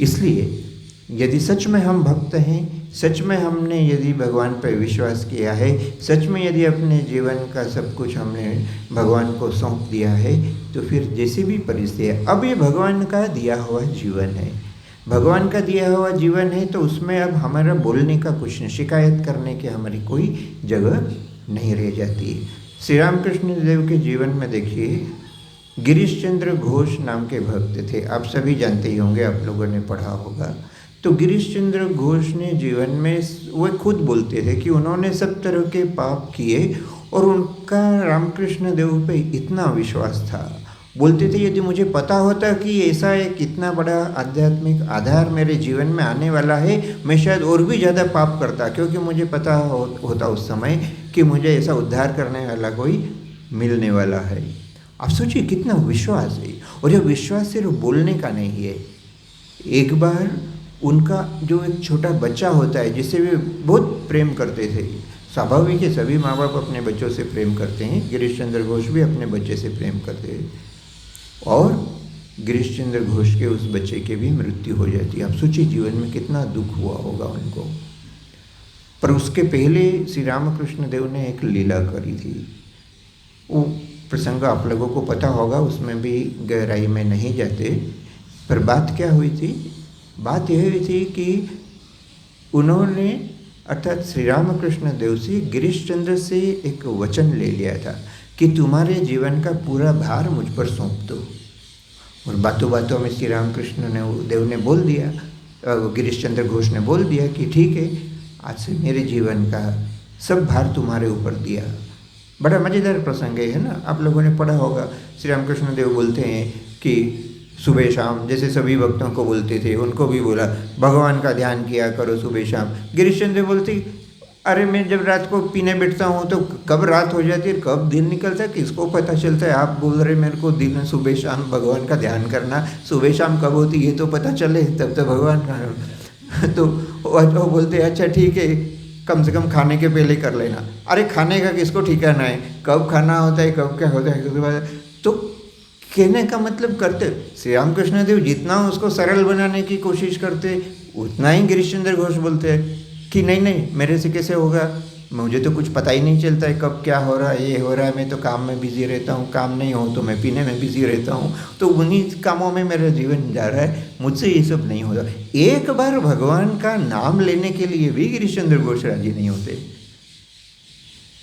इसलिए यदि सच में हम भक्त हैं, सच में हमने यदि भगवान पर विश्वास किया है, सच में यदि अपने जीवन का सब कुछ हमने भगवान को सौंप दिया है, तो फिर जैसी भी परिस्थिति है, अब ये भगवान का दिया हुआ जीवन है, भगवान का दिया हुआ जीवन है, तो उसमें अब हमारा बोलने का कुछ नहीं, शिकायत करने की हमारी कोई जगह नहीं रह जाती। श्री रामकृष्ण देव के जीवन में देखिए, गिरीश चंद्र घोष नाम के भक्त थे, आप सभी जानते ही होंगे, आप लोगों ने पढ़ा होगा। तो गिरीश चंद्र घोष ने जीवन में वो खुद बोलते थे कि उन्होंने सब तरह के पाप किए और उनका रामकृष्ण देव पे इतना विश्वास था। बोलते थे यदि मुझे पता होता कि ऐसा एक इतना बड़ा आध्यात्मिक आधार मेरे जीवन में आने वाला है, मैं शायद और भी ज़्यादा पाप करता, क्योंकि मुझे पता होता उस समय कि मुझे ऐसा उद्धार करने वाला कोई मिलने वाला है। आप सोचिए कितना विश्वास है। और यह विश्वास सिर्फ बोलने का नहीं है। एक बार उनका जो एक छोटा बच्चा होता है जिसे वे बहुत प्रेम करते थे, स्वाभाविक है सभी माँ बाप अपने बच्चों से प्रेम करते हैं, गिरीश चंद्र घोष भी अपने बच्चे से प्रेम करते हैं, और गिरीश चंद्र घोष के उस बच्चे की भी मृत्यु हो जाती है। आप सोचिए जीवन में कितना दुख हुआ होगा उनको। पर उसके पहले श्री रामकृष्ण देव ने एक लीला करी थी। वो प्रसंग आप लोगों को पता होगा, उसमें भी गहराई में नहीं जाते, पर बात क्या हुई थी? बात यह हुई थी कि उन्होंने अर्थात श्री रामकृष्ण देव से गिरीश चंद्र से एक वचन ले लिया था कि तुम्हारे जीवन का पूरा भार मुझ पर सौंप दो। और बातों बातों में श्री रामकृष्ण देव ने बोल दिया, गिरीश चंद्र घोष ने बोल दिया कि ठीक है, आज से मेरे जीवन का सब भार तुम्हारे ऊपर दिया। बड़ा मज़ेदार प्रसंग है ना, आप लोगों ने पढ़ा होगा। श्री रामकृष्ण देव बोलते हैं कि सुबह शाम, जैसे सभी भक्तों को बोलते थे, उनको भी बोला भगवान का ध्यान किया करो सुबह शाम। गिरीश चंद्र बोलते अरे मैं जब रात को पीने बैठता हूँ तो कब रात हो जाती है, कब दिन निकलता है, किसको पता चलता है। आप बोल रहे मेरे को दिन सुबह शाम भगवान का ध्यान करना, सुबह शाम कब होती है तो पता चले, तब तो भगवान का तो वो बोलते अच्छा ठीक है, कम से कम खाने के पहले कर लेना। अरे खाने का किसको ठिकाना है, कब खाना होता है, कब क्या होता है, उसके बाद तो कहने का मतलब करते श्री रामकृष्ण देव जितना उसको सरल बनाने की कोशिश करते, उतना ही गिरीश चंद्र घोष बोलते हैं कि नहीं नहीं मेरे से कैसे होगा, मुझे तो कुछ पता ही नहीं चलता है कब क्या हो रहा है, ये हो रहा है, मैं तो काम में बिजी रहता हूँ, काम नहीं हो तो मैं पीने में बिजी रहता हूँ, तो उन्हीं कामों में मेरा जीवन जा रहा है, मुझसे ये सब नहीं होता। एक बार भगवान का नाम लेने के लिए भी गिरीश चंद्र घोष राजी नहीं होते।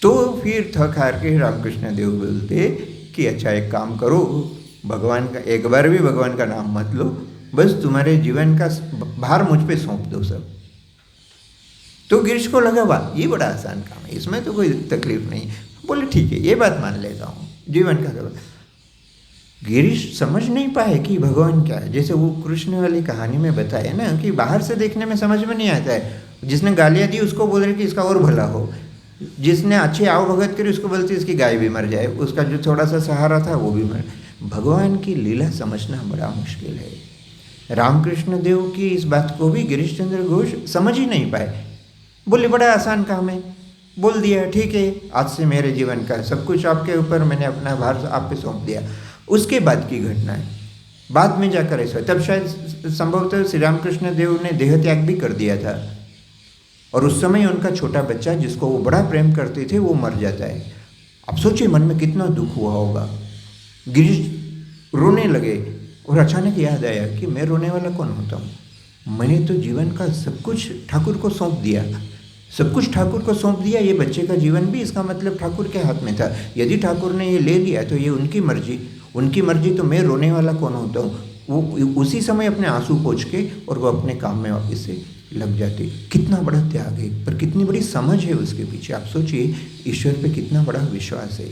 तो फिर थक हार के रामकृष्ण देव बोलते कि अच्छा एक काम करो, भगवान का एक बार भी भगवान का नाम मत लो, बस तुम्हारे जीवन का भार मुझ पे सौंप दो सब। तो गिरीश को लगा वाह ये बड़ा आसान काम है, इसमें तो कोई तकलीफ नहीं। बोले ठीक है ये बात मान लेता हूँ, जीवन का सब। गिरीश समझ नहीं पाए कि भगवान क्या है। जैसे वो कृष्ण वाली कहानी में बताया ना कि बाहर से देखने में समझ में नहीं आता है, जिसने गालियाँ दी उसको बोल रहे कि इसका और भला हो, जिसने अच्छी आओ भगत करी उसको बोलते इसकी गाय भी मर जाए, उसका जो थोड़ा सा सहारा था वो भी मर। भगवान की लीला समझना बड़ा मुश्किल है। रामकृष्ण देव की इस बात को भी गिरीश चंद्र घोष समझ ही नहीं पाए। बोले बड़ा आसान काम है, बोल दिया ठीक है, आज से मेरे जीवन का सब कुछ आपके ऊपर, मैंने अपना भार आप पे सौंप दिया। उसके बाद की घटना है, बाद में जाकर ऐसा, तब शायद संभवतः श्री रामकृष्ण देव ने देह त्याग भी कर दिया था, और उस समय उनका छोटा बच्चा जिसको वो बड़ा प्रेम करते थे वो मर जाता है। अब सोचिए मन में कितना दुख हुआ होगा। गिरीश रोने लगे और अचानक याद आया कि मैं रोने वाला कौन होता हूँ, मैंने तो जीवन का सब कुछ ठाकुर को सौंप दिया, सब कुछ ठाकुर को सौंप दिया। ये बच्चे का जीवन भी इसका मतलब ठाकुर के हाथ में था। यदि ठाकुर ने ये ले लिया तो ये उनकी मर्जी, तो मैं रोने वाला कौन होता हूँ। वो उसी समय अपने आंसू पोंछ के और वो अपने काम में वापस से लग जाते। कितना बड़ा त्याग है, पर कितनी बड़ी समझ है उसके पीछे। आप सोचिए ईश्वर पे कितना बड़ा विश्वास है।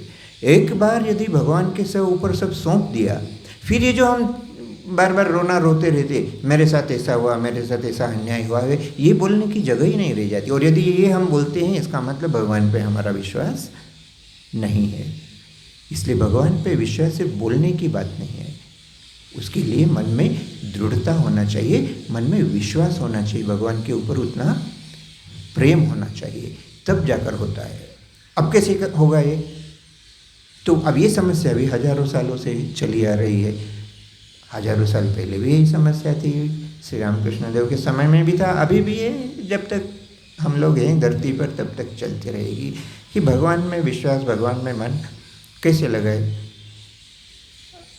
एक बार यदि भगवान के सब ऊपर सब सौंप दिया, फिर ये जो हम बार बार रोते रहते मेरे साथ ऐसा हुआ, मेरे साथ ऐसा अन्याय हुआ है, ये बोलने की जगह ही नहीं रह जाती। और यदि ये हम बोलते हैं इसका मतलब भगवान पे हमारा विश्वास नहीं है। इसलिए भगवान पे विश्वास सिर्फ बोलने की बात नहीं है, उसके लिए मन में दृढ़ता होना चाहिए, मन में विश्वास होना चाहिए, भगवान के ऊपर उतना प्रेम होना चाहिए, तब जाकर होता है। अब कैसे होगा ये? तो अब ये समस्या भी हजारों सालों से चली आ रही है। हजारों साल पहले भी यही समस्या थी, श्री रामकृष्ण देव के समय में भी था, अभी भी है। जब तक हम लोग हैं धरती पर तब तक चलती रहेगी कि भगवान में विश्वास, भगवान में मन कैसे लगाए।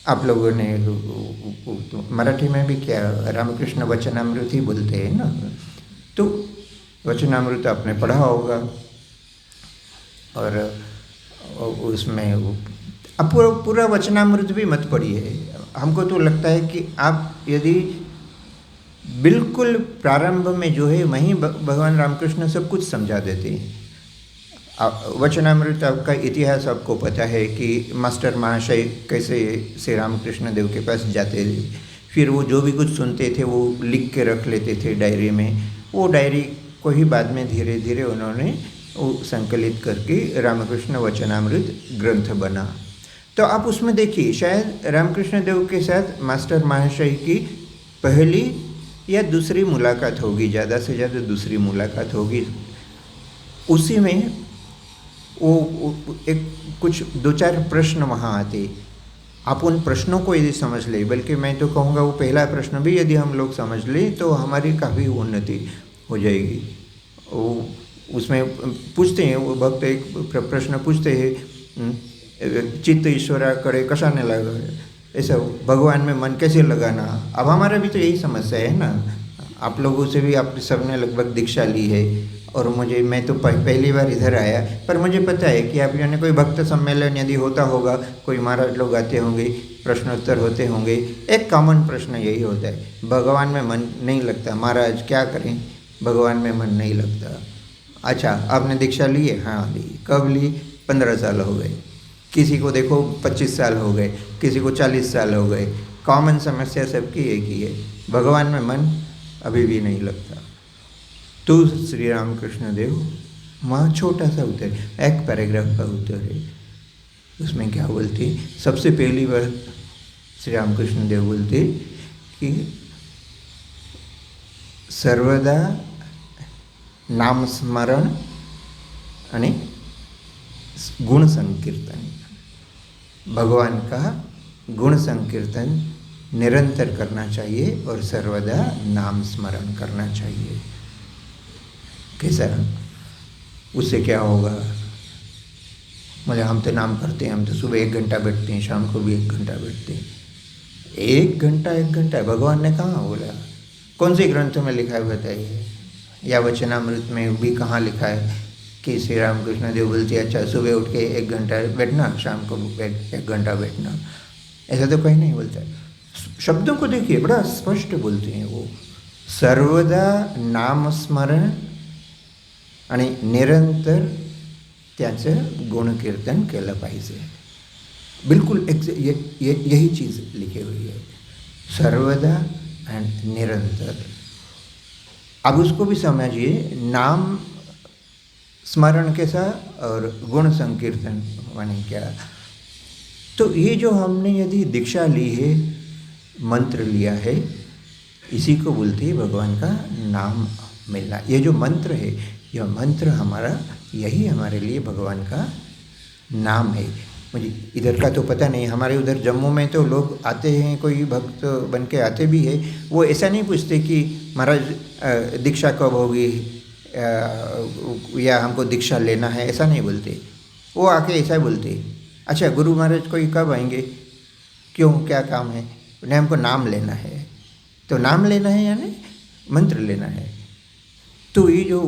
आप लोगों ने मराठी में भी क्या रामकृष्ण वचनामृत ही बोलते हैं ना, तो वचनामृत आपने पढ़ा होगा, और उसमें अब पूरा वचनामृत भी मत पढ़िए। हमको तो लगता है कि आप यदि बिल्कुल प्रारंभ में जो है वहीं भगवान रामकृष्ण सब कुछ समझा देते हैं। वचनामृत आपका इतिहास आपको पता है कि मास्टर महाशय कैसे श्री रामकृष्ण देव के पास जाते थे, फिर वो जो भी कुछ सुनते थे वो लिख के रख लेते थे डायरी में। वो डायरी को ही बाद में धीरे धीरे उन्होंने वो संकलित करके रामकृष्ण वचनामृत ग्रंथ बना। तो आप उसमें देखिए, शायद रामकृष्ण देव के साथ मास्टर महाशय की पहली या दूसरी मुलाकात होगी, ज़्यादा से ज़्यादा दूसरी मुलाकात होगी। उसी में वो एक कुछ 2-4 प्रश्न वहाँ आते। आप उन प्रश्नों को यदि समझ ले, बल्कि मैं तो कहूँगा वो पहला प्रश्न भी यदि हम लोग समझ लें तो हमारी काफ़ी उन्नति हो जाएगी। वो उसमें पूछते हैं, वो भक्त एक प्रश्न पूछते हैं, चित्त ईश्वराकडे कशाने लगा, ऐसा भगवान में मन कैसे लगाना। अब हमारा भी तो यही समस्या है ना। आप लोगों से भी आप सबने लगभग दीक्षा ली है, और मैं तो पहली बार इधर आया, पर मुझे पता है कि आप ने कोई भक्त सम्मेलन यदि होता होगा, कोई महाराज लोग आते होंगे, प्रश्नोत्तर होते होंगे, एक कॉमन प्रश्न यही होता है, भगवान में मन नहीं लगता महाराज क्या करें, भगवान में मन नहीं लगता। अच्छा आपने दीक्षा ली है? हाँ ली। कब ली? 15 साल हो गए। किसी को देखो 25 साल हो गए, किसी को 40 साल हो गए। कॉमन समस्या सबकी एक ही है, भगवान में मन अभी भी नहीं लगता। तो श्री रामकृष्ण देव वहाँ छोटा सा उत्तर, एक पैराग्राफ का उत्तर है। उसमें क्या बोलते, सबसे पहली बार श्री रामकृष्ण देव बोलते कि सर्वदा नाम स्मरण અને गुण संकीर्तन, भगवान का गुण संकीर्तन निरंतर करना चाहिए और सर्वदा नाम स्मरण करना चाहिए। कैसा, उससे क्या होगा? मुझे हम तो नाम करते हैं, हम तो सुबह 1 घंटा बैठते हैं, शाम को भी 1 घंटा बैठते हैं। 1 घंटा भगवान ने कहाँ बोला? कौन से ग्रंथों में लिखा है बताइए? या वचनामृत में भी कहाँ लिखा है कि श्री रामकृष्ण देव बोलते अच्छा सुबह उठ के 1 घंटा बैठना, शाम को 1 घंटा बैठना? ऐसा तो कहीं नहीं बोलता है। शब्दों को देखिए, बड़ा स्पष्ट बोलते हैं वो, सर्वदा नाम स्मरण आणि निरंतर त्याचं गुणकीर्तन केलं पाहिजे। बिल्कुल यही चीज़ लिखी हुई है, सर्वदा एंड निरंतर। अब उसको भी समझिए, नाम स्मरण कैसा और गुण संकीर्तन माने क्या? तो ये जो हमने यदि दीक्षा ली है, मंत्र लिया है, इसी को बोलते हैं भगवान का नाम मिलना। ये जो मंत्र है, यह मंत्र हमारा, यही हमारे लिए भगवान का नाम है। मुझे इधर का तो पता नहीं, हमारे उधर जम्मू में तो लोग आते हैं, कोई भक्त बन के आते भी है, वो ऐसा नहीं पूछते कि महाराज दीक्षा कब होगी या हमको दीक्षा लेना है, ऐसा नहीं बोलते। वो आके ऐसा बोलते, अच्छा गुरु महाराज कोई कब आएंगे, क्यों, क्या काम है? नहीं, हमको नाम लेना है। तो नाम लेना है यानी मंत्र लेना है। तो ये जो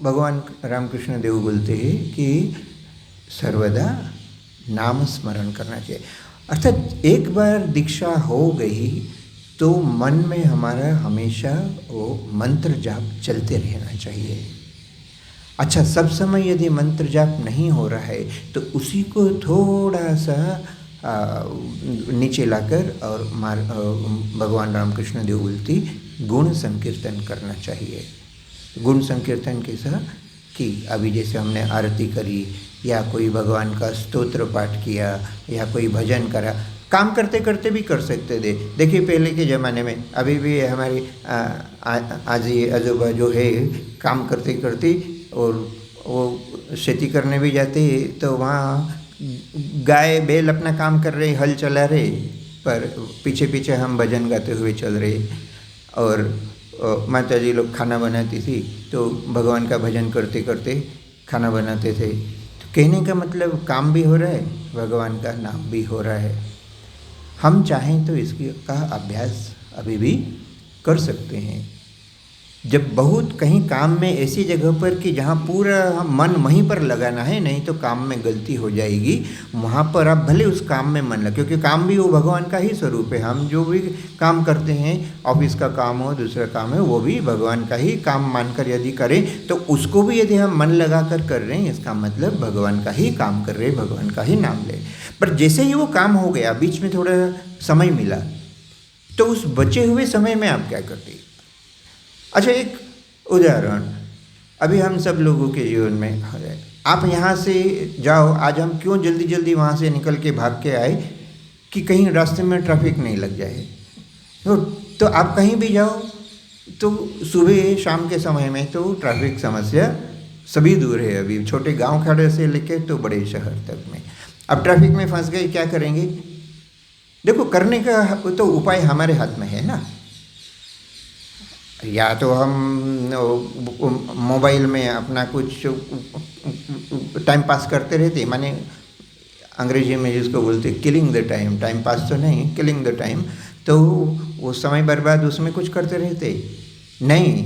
भगवान रामकृष्ण देव बोलते हैं कि सर्वदा नाम स्मरण करना चाहिए, अर्थात एक बार दीक्षा हो गई तो मन में हमारा हमेशा वो मंत्र जाप चलते रहना चाहिए। अच्छा, सब समय यदि मंत्र जाप नहीं हो रहा है तो उसी को थोड़ा सा नीचे लाकर और भगवान रामकृष्ण देव बोलती गुण संकीर्तन करना चाहिए। गुण संकीर्तन कैसा कि अभी जैसे हमने आरती करी या कोई भगवान का स्तोत्र पाठ किया या कोई भजन करा, काम करते करते भी कर सकते थे। देखिए पहले के ज़माने में, अभी भी हमारी आजी आजोबा जो है काम करते करते और वो खेती करने भी जाते तो वहाँ गाय बैल अपना काम कर रहे, हल चला रहे, पर पीछे पीछे हम भजन गाते हुए चल रहे। और माता जी लोग खाना बनाती थी तो भगवान का भजन करते करते खाना बनाते थे। तो कहने का मतलब काम भी हो रहा है, भगवान का नाम भी हो रहा है। हम चाहें तो इसका अभ्यास अभी भी कर सकते हैं। जब बहुत कहीं काम में ऐसी जगह पर कि जहाँ पूरा मन वहीं पर लगाना है, नहीं तो काम में गलती हो जाएगी, वहाँ पर आप भले उस काम में मन लगे, क्योंकि काम भी वो भगवान का ही स्वरूप है। हम जो भी काम करते हैं, ऑफिस का काम हो, दूसरा काम है, वो भी भगवान का ही काम मानकर यदि करें तो उसको भी यदि हम मन लगा कर रहे हैं, इसका मतलब भगवान का ही काम कर रहे हैं, भगवान का ही नाम ले। पर जैसे ही वो काम हो गया, बीच में थोड़ा समय मिला, तो उस बचे हुए समय में आप क्या करते हैं? अच्छा, एक उदाहरण अभी हम सब लोगों के जीवन में है। आप यहाँ से जाओ, आज हम क्यों जल्दी जल्दी वहाँ से निकल के भाग के आए कि कहीं रास्ते में ट्रैफिक नहीं लग जाए। तो आप कहीं भी जाओ तो सुबह शाम के समय में तो ट्रैफिक समस्या सभी दूर है। अभी छोटे गांव खाड़े से लेके तो बड़े शहर तक में अब ट्रैफिक में फंस गए, क्या करेंगे? देखो, करने का तो उपाय हमारे हाथ में है ना। या तो हम मोबाइल में अपना कुछ टाइम पास करते रहते, माने अंग्रेजी में जिसको बोलते killing the time, time pass तो नहीं, किलिंग द टाइम, तो वो समय बर्बाद उसमें कुछ करते रहते नहीं,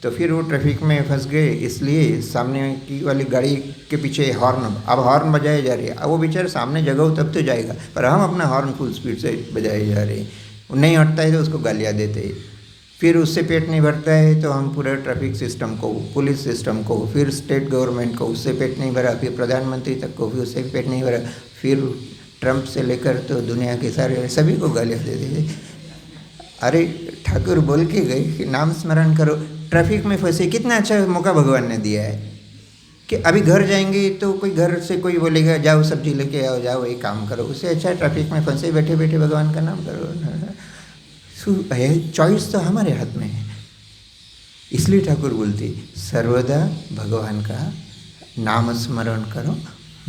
तो फिर वो ट्रैफिक में फंस गए। इसलिए सामने की वाली गाड़ी के पीछे हॉर्न, अब हॉर्न बजाए जा रही है। अब वो बेचारे सामने जगह हो तब तो जाएगा, पर हम अपना हॉर्न फुल स्पीड से बजाए जा रहे हैं। नहीं हटता है तो उसको गालियाँ देते हैं। फिर उससे पेट नहीं भरता है तो हम पूरे ट्रैफिक सिस्टम को, पुलिस सिस्टम को, फिर स्टेट गवर्नमेंट को, उससे पेट नहीं भरा, फिर प्रधानमंत्री तक को, फिर उससे पेट नहीं भरा, फिर ट्रंप से लेकर तो दुनिया के सारे सभी को गालियाँ दे देते। अरे ठाकुर बोल के गए कि नाम स्मरण करो, ट्रैफिक में फंसे, कितना अच्छा मौका भगवान ने दिया है कि अभी घर जाएंगे तो कोई घर से कोई बोलेगा जाओ सब्जी लेके आओ, जाओ एक काम करो, उससे अच्छा ट्रैफिक में फंसे बैठे बैठे भगवान का नाम करो। चॉइस तो हमारे हाथ में है। इसलिए ठाकुर बोलते सर्वदा भगवान का नाम स्मरण करो,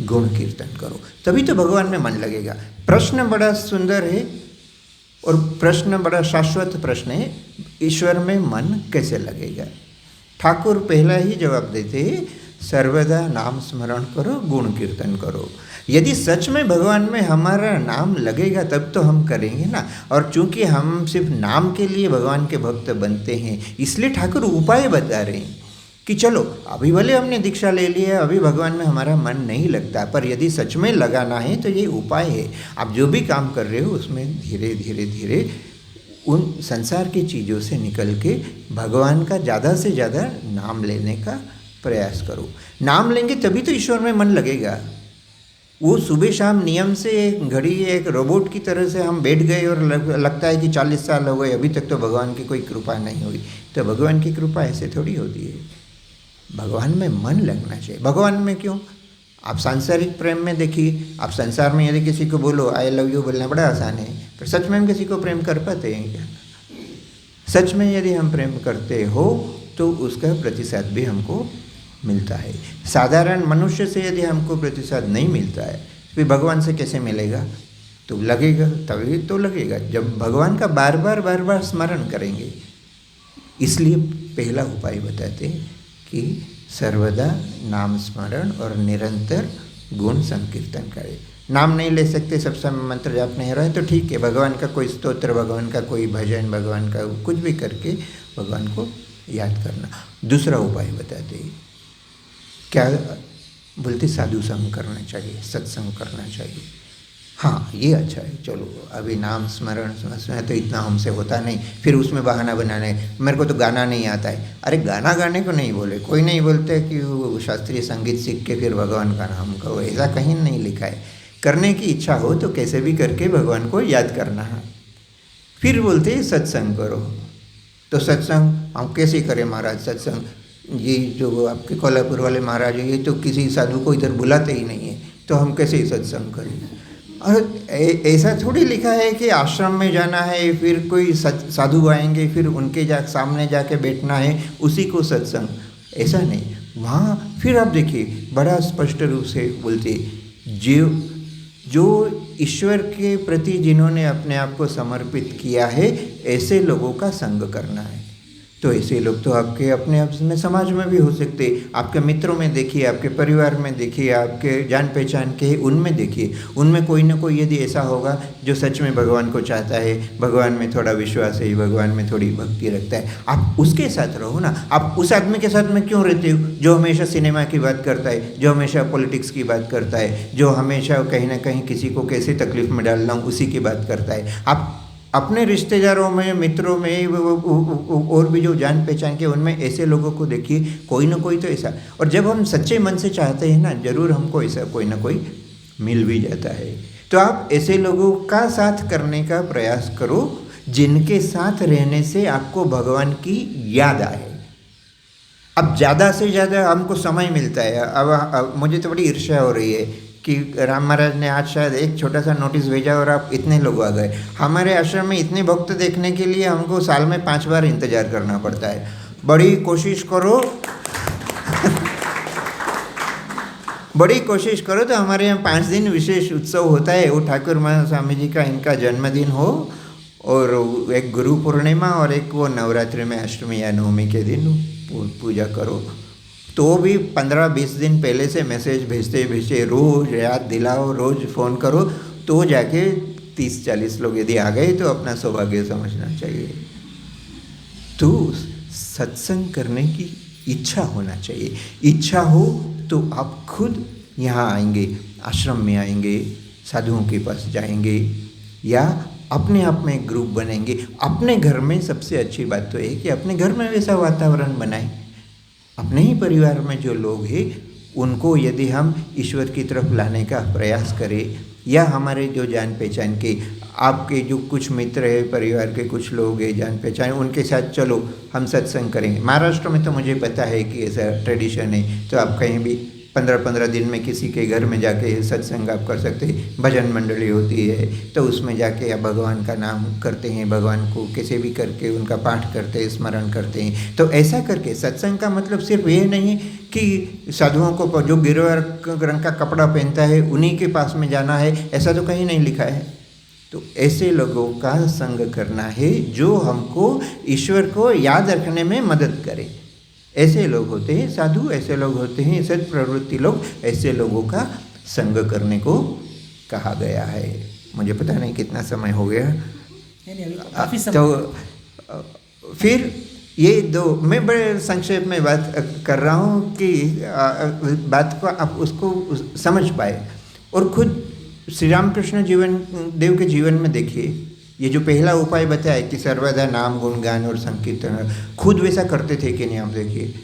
गुण कीर्तन करो, तभी तो भगवान में मन लगेगा। प्रश्न बड़ा सुंदर है और प्रश्न बड़ा शाश्वत प्रश्न है, ईश्वर में मन कैसे लगेगा। ठाकुर पहला ही जवाब देते सर्वदा नाम स्मरण करो, गुण कीर्तन करो। यदि सच में भगवान में हमारा नाम लगेगा तब तो हम करेंगे ना। और चूंकि हम सिर्फ नाम के लिए भगवान के भक्त बनते हैं, इसलिए ठाकुर उपाय बता रहे हैं कि चलो अभी भले हमने दीक्षा ले लिया, अभी भगवान में हमारा मन नहीं लगता, पर यदि सच में लगाना है तो ये उपाय है। आप जो भी काम कर रहे हो उसमें धीरे धीरे धीरे उन संसार की चीज़ों से निकल के भगवान का ज़्यादा से ज़्यादा नाम लेने का प्रयास करो। नाम लेंगे तभी तो ईश्वर में मन लगेगा। वो सुबह शाम नियम से एक घड़ी एक रोबोट की तरह से हम बैठ गए और लगता है कि 40 साल हो गए, अभी तक तो भगवान की कोई कृपा नहीं हुई। तो भगवान की कृपा ऐसे थोड़ी होती है। भगवान में मन लगना चाहिए। भगवान में क्यों? आप सांसारिक प्रेम में देखिए, आप संसार में यदि किसी को बोलो आई लव यू बोलना बड़ा आसान है, पर सच में हम किसी को प्रेम कर पाते हैं क्या? सच में यदि हम प्रेम करते हो तो उसका प्रतिशत भी हमको मिलता है। साधारण मनुष्य से यदि हमको प्रतिशत नहीं मिलता है फिर भगवान से कैसे मिलेगा? तो लगेगा, तभी तो लगेगा जब भगवान का बार बार स्मरण करेंगे। इसलिए पहला उपाय बताते हैं कि सर्वदा नाम स्मरण और निरंतर गुण संकीर्तन करें। नाम नहीं ले सकते, सब समय मंत्र जाप नहीं हो रहा है तो ठीक है, भगवान का कोई स्तोत्र, भगवान का कोई भजन, भगवान का कुछ भी करके भगवान को याद करना। दूसरा उपाय बताते हैं, क्या बोलते? साधु संग करना चाहिए, सत्संग करना चाहिए। हाँ ये अच्छा है, चलो अभी नाम स्मरण तो इतना हमसे होता नहीं, फिर उसमें बहाना बनाना है मेरे को तो गाना नहीं आता है। अरे गाना गाने को नहीं बोले, कोई नहीं बोलते कि वो शास्त्रीय संगीत सीख के फिर भगवान का नाम करो, ऐसा कहीं नहीं लिखा है। करने की इच्छा हो तो कैसे भी करके भगवान को याद करना है। फिर बोलते हैं सत्संग करो। तो सत्संग हम कैसे करें महाराज? सत्संग ये जो आपके कोल्हापुर वाले महाराज है, ये तो किसी साधु को इधर बुलाते ही नहीं है, तो हम कैसे सत्संग करें? और ऐसा थोड़ी लिखा है कि आश्रम में जाना है, फिर कोई साधु आएंगे, फिर उनके सामने जाके बैठना है, उसी को सत्संग, ऐसा नहीं। वहाँ फिर आप देखिए बड़ा स्पष्ट रूप से बोलते जो ईश्वर के प्रति जिन्होंने अपने आप को समर्पित किया है, ऐसे लोगों का संग करना है। तो ऐसे लोग तो आपके अपने अपने समाज में भी हो सकते, आपके मित्रों में देखिए, आपके परिवार में देखिए, आपके जान पहचान के उनमें देखिए, उनमें कोई ना कोई यदि ऐसा होगा जो सच में भगवान को चाहता है, भगवान में थोड़ा विश्वास है, भगवान में थोड़ी भक्ति रखता है, आप उसके साथ रहो ना। आप उस आदमी के साथ में क्यों रहते हो जो हमेशा सिनेमा की बात करता है, जो हमेशा पॉलिटिक्स की बात करता है, जो हमेशा कहीं ना कहीं किसी को कैसे तकलीफ में डालना हूँ उसी की बात करता है? आप अपने रिश्तेदारों में, मित्रों में और भी जो जान पहचान के उनमें ऐसे लोगों को देखिए, कोई ना कोई तो ऐसा। और जब हम सच्चे मन से चाहते हैं ना, जरूर हमको ऐसा कोई ना कोई मिल भी जाता है। तो आप ऐसे लोगों का साथ करने का प्रयास करो जिनके साथ रहने से आपको भगवान की याद आए। अब ज़्यादा से ज़्यादा हमको समय मिलता है। अब मुझे तो बड़ी ईर्ष्या हो रही है कि राम महाराज ने आज शायद एक छोटा सा नोटिस भेजा और आप इतने लोग आ गए। हमारे आश्रम में इतने भक्त देखने के लिए हमको साल में 5 बार इंतजार करना पड़ता है। बड़ी कोशिश करो बड़ी कोशिश करो तो हमारे यहाँ 5 दिन विशेष उत्सव होता है। वो ठाकुर स्वामी जी का इनका जन्मदिन हो, और एक गुरु पूर्णिमा, और एक वो नवरात्रि में अष्टमी या नवमी के दिन पूजा करो। तो भी 15-20 दिन पहले से मैसेज भेजते रोज़ याद दिलाओ, रोज़ फ़ोन करो, तो जाके 30-40 लोग यदि आ गए तो अपना सौभाग्य समझना चाहिए। तो सत्संग करने की इच्छा होना चाहिए। इच्छा हो तो आप खुद यहाँ आएंगे, आश्रम में आएंगे, साधुओं के पास जाएंगे, या अपने आप में एक ग्रुप बनेंगे। अपने घर में सबसे अच्छी बात तो है कि अपने घर में वैसा वातावरण बनाएं। अपने ही परिवार में जो लोग हैं उनको यदि हम ईश्वर की तरफ लाने का प्रयास करें, या हमारे जो जान पहचान के आपके जो कुछ मित्र है, परिवार के कुछ लोग हैं जान पहचान, उनके साथ चलो हम सत्संग करेंगे। महाराष्ट्र में तो मुझे पता है कि ऐसा ट्रेडिशन है, तो आप कहीं भी 15-15 दिन में किसी के घर में जाके सत्संग आप कर सकते हैं। भजन मंडली होती है तो उसमें जाके आप भगवान का नाम करते हैं, भगवान को कैसे भी करके उनका पाठ करते हैं, स्मरण करते हैं। तो ऐसा करके सत्संग का मतलब सिर्फ ये नहीं है कि साधुओं को जो गिरवा रंग का कपड़ा पहनता है उन्हीं के पास में जाना है, ऐसा तो कहीं नहीं लिखा है। तो ऐसे लोगों का संग करना है जो हमको ईश्वर को याद रखने में मदद करे। ऐसे लोग होते हैं साधु, ऐसे लोग होते हैं सत प्रवृत्ति लोग, ऐसे लोगों का संग करने को कहा गया है। मुझे पता नहीं कितना समय हो गया, काफी समय। तो फिर ये दो मैं बड़े संक्षेप में बात कर रहा हूँ कि बात को आप उसको समझ पाए। और खुद श्री रामकृष्ण जीवन देव के जीवन में देखिए, ये जो पहला उपाय बताया कि सर्वदा नाम गुणगान और संकीर्तन, खुद वैसा करते थे कि नहीं? आप देखिए,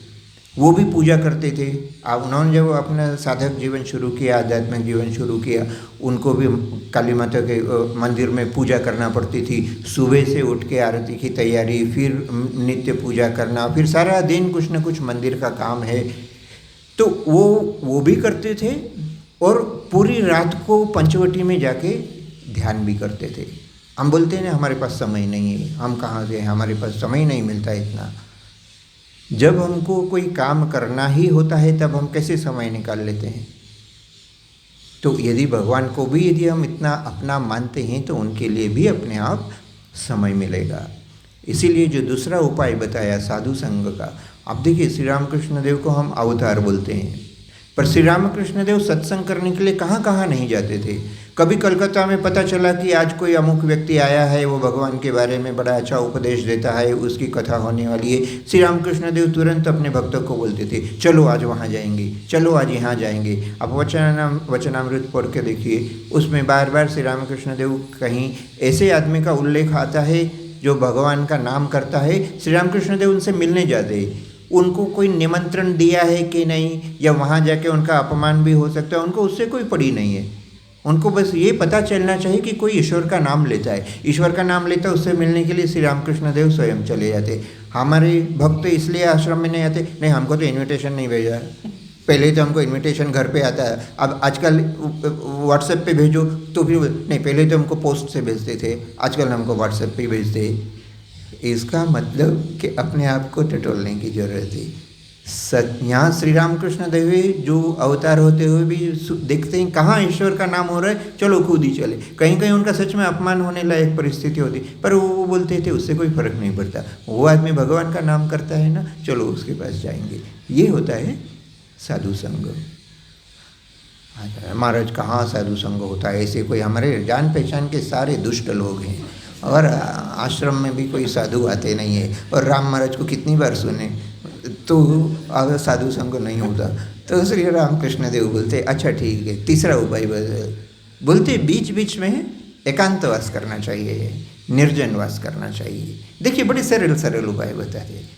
वो भी पूजा करते थे। अब उन्होंने जब अपना साधक जीवन शुरू किया, आध्यात्मिक जीवन शुरू किया, उनको भी काली माता के मंदिर में पूजा करना पड़ती थी। सुबह से उठ के आरती की तैयारी, फिर नित्य पूजा करना, फिर सारा दिन कुछ न कुछ मंदिर का काम है। तो वो भी करते थे और पूरी रात को पंचवटी में जाके ध्यान भी करते थे। हम बोलते हैं ना हमारे पास समय नहीं है, हम कहाँ से हैं, हमारे पास समय नहीं मिलता इतना। जब हमको कोई काम करना ही होता है तब हम कैसे समय निकाल लेते हैं? तो यदि भगवान को भी यदि हम इतना अपना मानते हैं तो उनके लिए भी अपने आप समय मिलेगा। इसीलिए जो दूसरा उपाय बताया साधु संग का, आप देखिए श्री रामकृष्ण देव को हम अवतार बोलते हैं, पर श्री रामकृष्ण देव सत्संग करने के लिए कहाँ कहाँ नहीं जाते थे। कभी कलकत्ता में पता चला कि आज कोई अमुक व्यक्ति आया है, वो भगवान के बारे में बड़ा अच्छा उपदेश देता है, उसकी कथा होने वाली है, श्री रामकृष्ण देव तुरंत अपने भक्तों को बोलते थे चलो आज वहाँ जाएंगे, चलो आज यहाँ जाएंगे। अब वचनामृत पढ़ के देखिए, उसमें बार बार श्री रामकृष्ण देव कहीं ऐसे आदमी का उल्लेख आता है जो भगवान का नाम करता है। श्री रामकृष्ण देव उनसे मिलने जाते हैं, उनको कोई निमंत्रण दिया है कि नहीं, या वहाँ जाके उनका अपमान भी हो सकता है, उनको उससे कोई पड़ी नहीं है। उनको बस ये पता चलना चाहिए कि कोई ईश्वर का नाम लेता है, ईश्वर का नाम लेता है, उससे मिलने के लिए श्री रामकृष्ण देव स्वयं चले जाते। हमारे भक्त इसलिए आश्रम में नहीं आते, नहीं हमको तो इनविटेशन नहीं भेजा। पहले तो हमको इनविटेशन घर पे आता है, अब आजकल व्हाट्सएप पे भेजो तो फिर नहीं, पहले तो हमको पोस्ट से भेजते थे, आजकल हमको व्हाट्सएप पे भेजते। इसका मतलब कि अपने आप को टटोलने की जरूरत है। यहाँ श्री रामकृष्ण देव जो अवतार होते हुए भी देखते हैं कहाँ ईश्वर का नाम हो रहा है, चलो खुद ही चले। कहीं कहीं उनका सच में अपमान होने लायक परिस्थिति होती, पर वो बोलते थे उससे कोई फर्क नहीं पड़ता, वो आदमी भगवान का नाम करता है ना, चलो उसके पास जाएंगे। ये होता है साधु संग। महाराज कहाँ साधु संग होता है? ऐसे कोई हमारे जान पहचान के सारे दुष्ट लोग हैं और आश्रम में भी कोई साधु आते नहीं है। और राम महाराज को कितनी बार सुने तो अगर साधु संग नहीं होता तो श्री रामकृष्ण देव बोलते अच्छा ठीक है, तीसरा उपाय बोलते बीच बीच में एकांतवास करना चाहिए, निर्जनवास करना चाहिए। देखिए बड़े सरल सरल उपाय बताते हैं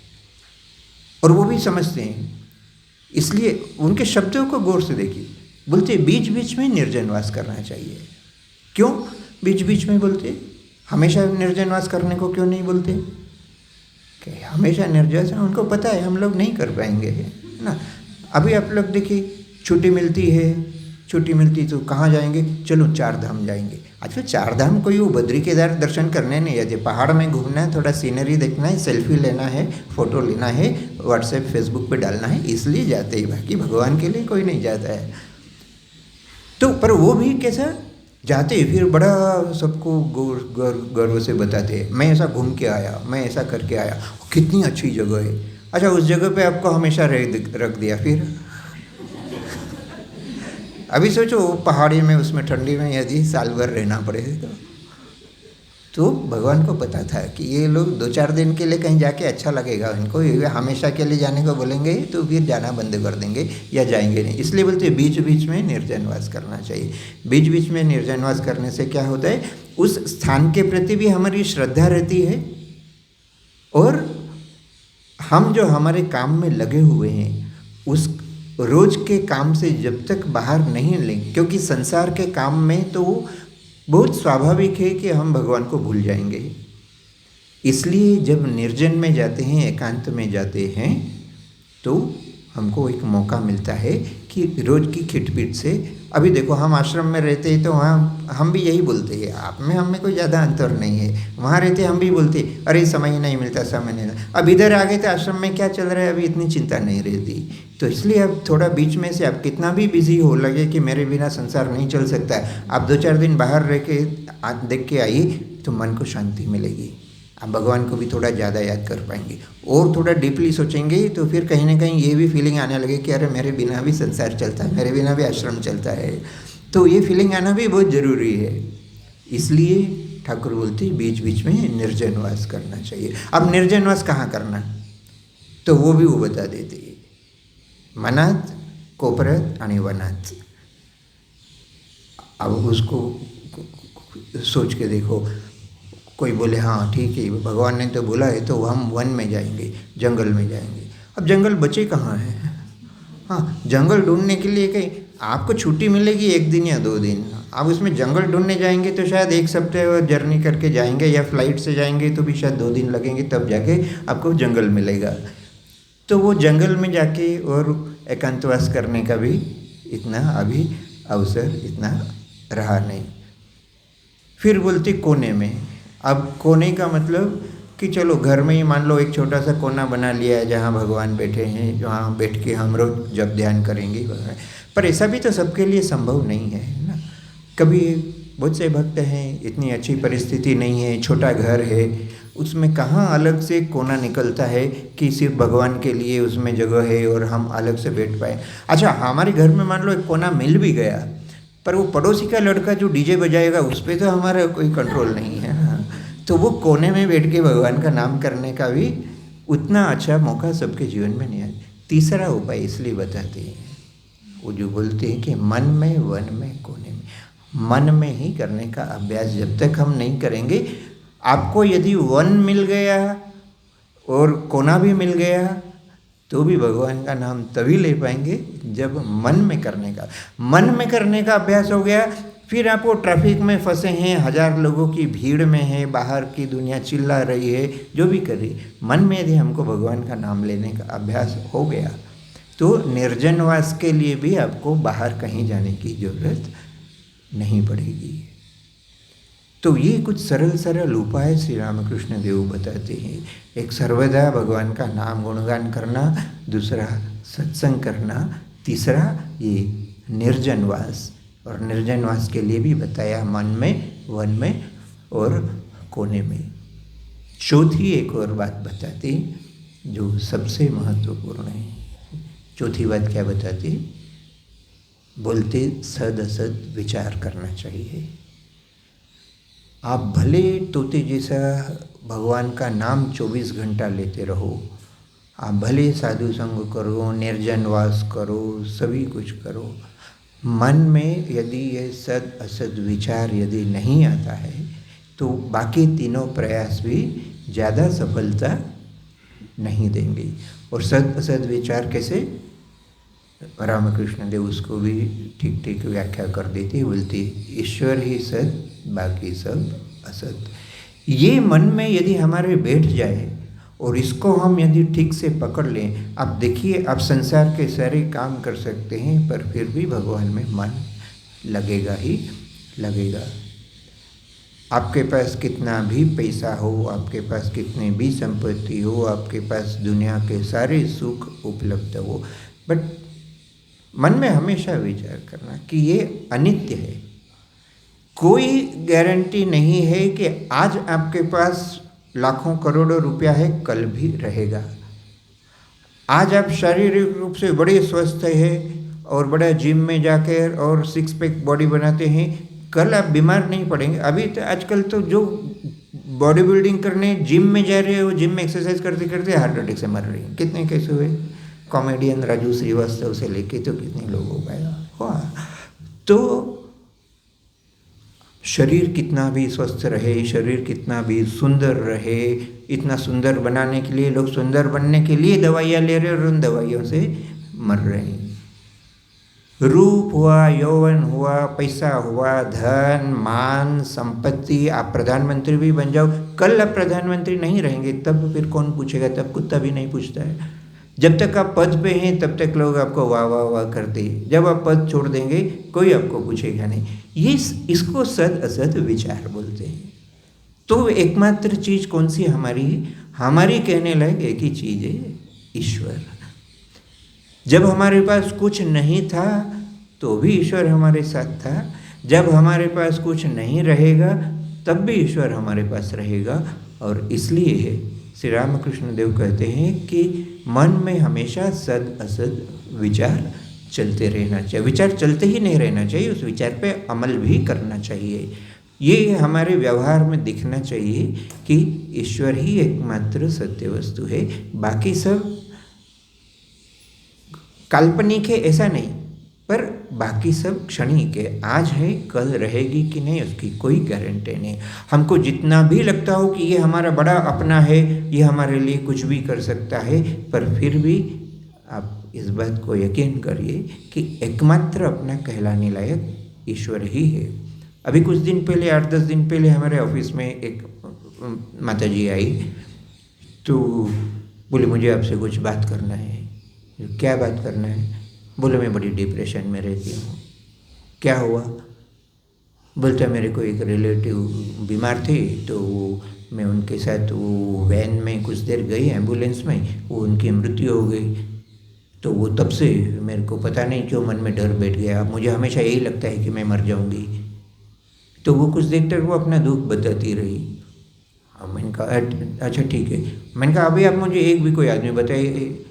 और वो भी समझते हैं, इसलिए उनके शब्दों को गौर से देखिए। बोलते बीच बीच में निर्जनवास करना चाहिए। क्यों बीच बीच में बोलते? हमेशा निर्जनवास करने को क्यों नहीं बोलते? कि हमेशा निर्जन उनको पता है हम लोग नहीं कर पाएंगे, है ना। अभी आप लोग देखिए छुट्टी मिलती तो कहाँ जाएंगे? चलो 4 धाम जाएंगे। अच्छा 4 धाम कोई वो बद्री केदार दर्शन करने नहीं जाते, पहाड़ में घूमना है, थोड़ा सीनरी देखना है, सेल्फी लेना है, फ़ोटो लेना है, व्हाट्सएप फेसबुक पे डालना है, इसलिए जाते हैं, बाकी भगवान के लिए कोई नहीं जाता है। तो पर वो भी कैसा जाते, फिर बड़ा सबको गर्व से बताते हैं मैं ऐसा घूम के आया, मैं ऐसा करके आया, कितनी अच्छी जगह है। अच्छा उस जगह पे आपको हमेशा रख दिया, फिर अभी सोचो पहाड़ी में उसमें ठंडी में यदि साल भर रहना पड़े तो भगवान को पता था कि ये लोग 2-4 दिन के लिए कहीं जाके अच्छा लगेगा इनको, ये हमेशा के लिए जाने को बोलेंगे तो फिर जाना बंद कर देंगे या जाएंगे नहीं। इसलिए बोलते हैं बीच बीच में निर्जनवास करना चाहिए। बीच बीच में निर्जनवास करने से क्या होता है, उस स्थान के प्रति भी हमारी श्रद्धा रहती है और हम जो हमारे काम में लगे हुए हैं रोज के काम से जब तक बाहर नहीं लेंगे, क्योंकि संसार के काम में तो बहुत स्वाभाविक है कि हम भगवान को भूल जाएंगे। इसलिए जब निर्जन में जाते हैं, एकांत में जाते हैं, तो हमको एक मौका मिलता है कि रोज की खिटपिट से, अभी देखो हम आश्रम में रहते हैं तो वहाँ हम भी यही बोलते हैं, आप में हम में कोई ज़्यादा अंतर नहीं है। वहाँ रहते हम भी बोलते अरे समय नहीं मिलता, समय नहीं मिलता। अब इधर आ गए तो आश्रम में क्या चल रहा है अभी इतनी चिंता नहीं रहती। तो इसलिए अब थोड़ा बीच में से आप कितना भी बिजी हो, लगे कि मेरे बिना संसार नहीं चल सकता है, आप 2-4 दिन बाहर रह के देख के आइए तो मन को शांति मिलेगी। आप भगवान को भी थोड़ा ज़्यादा याद कर पाएंगे और थोड़ा डीपली सोचेंगे तो फिर कहीं ना कहीं ये भी फीलिंग आने लगे कि अरे मेरे बिना भी संसार चलता है, मेरे बिना भी आश्रम चलता है। तो ये फीलिंग आना भी बहुत ज़रूरी है। इसलिए ठाकुर बोलते हैं बीच बीच में निर्जनवास करना चाहिए। अब निर्जनवास कहाँ करना, तो वो भी वो बता देते हैं, मनात, कोपरत आणि वनात। अब उसको सोच के देखो, कोई बोले हाँ ठीक है भगवान ने तो बोला है तो हम वन में जाएंगे, जंगल में जाएंगे। अब जंगल बचे कहाँ हैं? हाँ, जंगल ढूंढने के लिए कहीं आपको छुट्टी मिलेगी 1 दिन या 2 दिन, आप उसमें जंगल ढूंढने जाएंगे तो शायद 1 सप्ताह जर्नी करके जाएंगे, या फ्लाइट से जाएंगे तो भी शायद 2 दिन लगेंगे, तब जाके आपको जंगल मिलेगा। तो वो जंगल में जाके और एकांतवास करने का भी इतना अभी अवसर इतना रहा नहीं। फिर बोलते कोने में। अब कोने का मतलब कि चलो घर में ही मान लो एक छोटा सा कोना बना लिया है जहाँ भगवान बैठे हैं, जहाँ बैठ के हम रोज जब ध्यान करेंगे। पर ऐसा भी तो सबके लिए संभव नहीं है ना। कभी बहुत से भक्त हैं, इतनी अच्छी परिस्थिति नहीं है, छोटा घर है, उसमें कहाँ अलग से कोना निकलता है कि सिर्फ भगवान के लिए उसमें जगह है और हम अलग से बैठ पाए। अच्छा, हमारे घर में मान लो एक कोना मिल भी गया, पर वो पड़ोसी का लड़का जो डीजे बजाएगा उस पर तो हमारा कोई कंट्रोल नहीं है ना। तो वो कोने में बैठ के भगवान का नाम करने का भी उतना अच्छा मौका सबके जीवन में नहीं है। तीसरा उपाय इसलिए बताते हैं, वो जो बोलते हैं कि मन में, वन में, कोने में, मन में ही करने का अभ्यास जब तक हम नहीं करेंगे, आपको यदि वन मिल गया और कोना भी मिल गया तो भी भगवान का नाम तभी ले पाएंगे जब मन में करने का अभ्यास हो गया। फिर आप वो ट्रैफिक में फंसे हैं, 1000 लोगों की भीड़ में है, बाहर की दुनिया चिल्ला रही है, जो भी कर रही, मन में यदि हमको भगवान का नाम लेने का अभ्यास हो गया तो निर्जनवास के लिए भी आपको बाहर कहीं जाने की जरूरत नहीं पड़ेगी। तो ये कुछ सरल उपाय श्री रामकृष्ण देव बताते हैं। एक सर्वदा भगवान का नाम गुणगान करना, दूसरा सत्संग करना, तीसरा ये निर्जनवास, और निर्जनवास के लिए भी बताया मन में, वन में और कोने में। चौथी एक और बात बताते जो सबसे महत्वपूर्ण है। चौथी बात क्या बताती? बोलते सद असद विचार करना चाहिए। आप भले तोते जैसा भगवान का नाम 24 घंटा लेते रहो, आप भले साधु संग करो, निर्जनवास करो, सभी कुछ करो, मन में यदि ये सद असद विचार यदि नहीं आता है तो बाकी तीनों प्रयास भी ज़्यादा सफलता नहीं देंगे। और सद असद विचार कैसे? रामकृष्ण देव उसको भी ठीक ठीक व्याख्या कर देती, बोलती ईश्वर ही सद, बाकी सब असत। ये मन में यदि हमारे बैठ जाए और इसको हम यदि ठीक से पकड़ लें, आप देखिए आप संसार के सारे काम कर सकते हैं पर फिर भी भगवान में मन लगेगा ही लगेगा। आपके पास कितना भी पैसा हो, आपके पास कितनी भी संपत्ति हो, आपके पास दुनिया के सारे सुख उपलब्ध हो, बट मन में हमेशा विचार करना कि ये अनित्य है। कोई गारंटी नहीं है कि आज आपके पास लाखों करोड़ों रुपया है, कल भी रहेगा। आज आप शारीरिक रूप से बड़े स्वस्थ हैं और बड़ा जिम में जाकर और 6 पैक बॉडी बनाते हैं, कल आप बीमार नहीं पड़ेंगे। अभी तो आजकल तो जो बॉडी बिल्डिंग करने जिम में जा रहे हो, जिम में एक्सरसाइज करते करते हार्ट अटैक से मर रहे हैं। कितने केस हुए? कॉमेडियन राजू श्रीवास्तव से लेके तो कितने लोग हो गए। तो शरीर कितना भी स्वस्थ रहे, शरीर कितना भी सुंदर रहे, इतना सुंदर बनाने के लिए लोग सुंदर बनने के लिए दवाइयाँ ले रहे हैं और उन दवाइयों से मर रहे हैं। रूप हुआ, यौवन हुआ, पैसा हुआ, धन मान संपत्ति, आप प्रधानमंत्री भी बन जाओ, कल आप प्रधानमंत्री नहीं रहेंगे तब फिर कौन पूछेगा? तब कुत्ता भी नहीं पूछता है। जब तक आप पद पे हैं तब तक लोग आपको वाह वाह वाह करते हैं, जब आप पद छोड़ देंगे कोई आपको पूछेगा नहीं। ये इसको सद असद विचार बोलते हैं। तो एकमात्र चीज कौन सी हमारी कहने लायक एक ही चीज है, ईश्वर। जब हमारे पास कुछ नहीं था तो भी ईश्वर हमारे साथ था, जब हमारे पास कुछ नहीं रहेगा तब भी ईश्वर हमारे पास रहेगा। और इसलिए श्री रामकृष्ण देव कहते हैं कि मन में हमेशा सद असद विचार चलते रहना चाहिए। विचार चलते ही नहीं रहना चाहिए, उस विचार पे अमल भी करना चाहिए। ये हमारे व्यवहार में दिखना चाहिए कि ईश्वर ही एकमात्र सत्य वस्तु है, बाकी सब काल्पनिक है ऐसा नहीं, पर बाकी सब क्षणिक है। आज है कल रहेगी कि नहीं उसकी कोई गारंटी नहीं। हमको जितना भी लगता हो कि ये हमारा बड़ा अपना है, ये हमारे लिए कुछ भी कर सकता है, पर फिर भी आप इस बात को यकीन करिए कि एकमात्र अपना कहलाने लायक ईश्वर ही है। अभी कुछ दिन पहले 8-10 दिन पहले हमारे ऑफिस में एक माताजी आई, तो बोले मुझे आपसे कुछ बात करना है। क्या बात करना है? बोले मैं बड़ी डिप्रेशन में रहती हूँ। क्या हुआ? बोलता मेरे को एक रिलेटिव बीमार थे, तो मैं उनके साथ वो वैन में कुछ देर गई, एम्बुलेंस में, वो उनकी मृत्यु हो गई। तो वो तब से मेरे को पता नहीं क्यों मन में डर बैठ गया, मुझे हमेशा यही लगता है कि मैं मर जाऊँगी। तो वो कुछ देर तक वो अपना दुख बताती रही। मैंने कहा अच्छा ठीक है। मैंने कहा अभी आप मुझे एक भी कोई आदमी बताइए।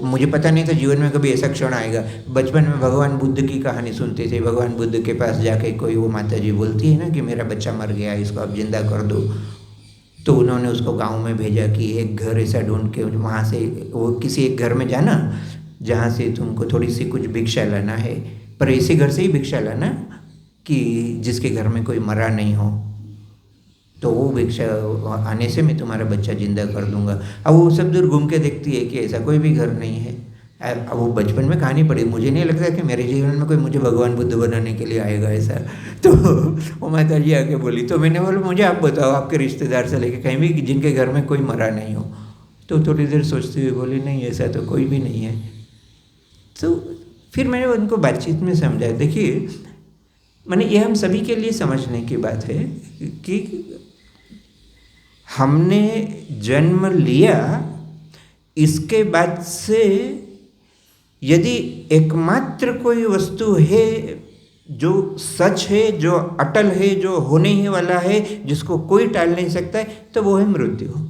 मुझे पता नहीं था जीवन में कभी ऐसा क्षण आएगा। बचपन में भगवान बुद्ध की कहानी सुनते थे, भगवान बुद्ध के पास जाके कोई वो माता जी बोलती है ना कि मेरा बच्चा मर गया, इसको आप जिंदा कर दो। तो उन्होंने उसको गांव में भेजा कि एक घर ऐसा ढूंढ के वहाँ से वो किसी एक घर में जाना जहाँ से तुमको थोड़ी सी कुछ भिक्षा लाना है, पर ऐसे घर से ही भिक्षा लाना कि जिसके घर में कोई मरा नहीं हो, तो वो भिक्षा आने से मैं तुम्हारा बच्चा जिंदा कर दूंगा। अब वो सब दूर घूम के देखती है कि ऐसा कोई भी घर नहीं है। अब वो बचपन में कहानी पढ़ी, मुझे नहीं लगता कि मेरे जीवन में कोई मुझे भगवान बुद्ध बनाने के लिए आएगा ऐसा। तो वो माता जी आके बोली, तो मैंने बोला मुझे आप बताओ आपके रिश्तेदार से लेके कहीं भी जिनके घर में कोई मरा नहीं हो। तो थोड़ी देर सोचते हुए बोली नहीं ऐसा तो कोई भी नहीं है। तो फिर मैंने उनको बातचीत में समझाया, देखिए मैंने ये हम सभी के लिए समझने की बात है कि हमने जन्म लिया, इसके बाद से यदि एकमात्र कोई वस्तु है जो सच है, जो अटल है, जो होने ही वाला है, जिसको कोई टाल नहीं सकता है, तो वो है मृत्यु।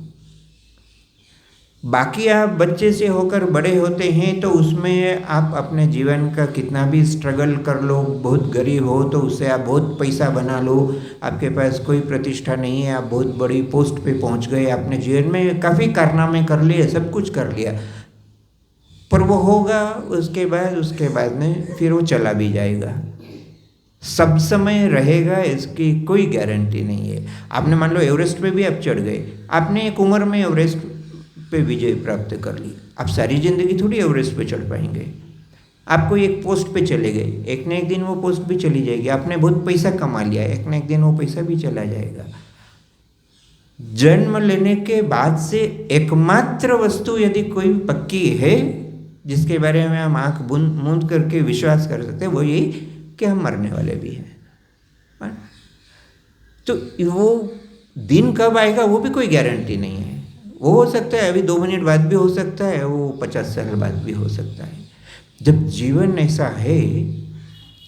बाकी आप बच्चे से होकर बड़े होते हैं तो उसमें आप अपने जीवन का कितना भी स्ट्रगल कर लो, बहुत गरीब हो तो उससे आप बहुत पैसा बना लो, आपके पास कोई प्रतिष्ठा नहीं है, आप बहुत बड़ी पोस्ट पे पहुंच गए, आपने जीवन में काफ़ी कारनामे कर लिए, सब कुछ कर लिया, पर वो होगा उसके बाद में फिर वो चला भी जाएगा। सब समय रहेगा इसकी कोई गारंटी नहीं है। आपने मान लो एवरेस्ट पे भी आप चढ़ गए, आपने एक उम्र में एवरेस्ट पे विजय प्राप्त कर ली, आप सारी जिंदगी थोड़ी एवरेस्ट पे चढ़ पाएंगे। आपको एक पोस्ट पे चले गए, एक न एक दिन वो पोस्ट भी चली जाएगी। आपने बहुत पैसा कमा लिया, एक न एक दिन वो पैसा भी चला जाएगा। जन्म लेने के बाद से एकमात्र वस्तु यदि कोई पक्की है जिसके बारे में हम आंख मूंद करके विश्वास कर सकते हैं, वो यही कि हम मरने वाले भी हैं। तो वो दिन कब आएगा वो भी कोई गारंटी नहीं है। वो हो सकता है अभी 2 मिनट बाद भी हो सकता है, वो 50 साल बाद भी हो सकता है। जब जीवन ऐसा है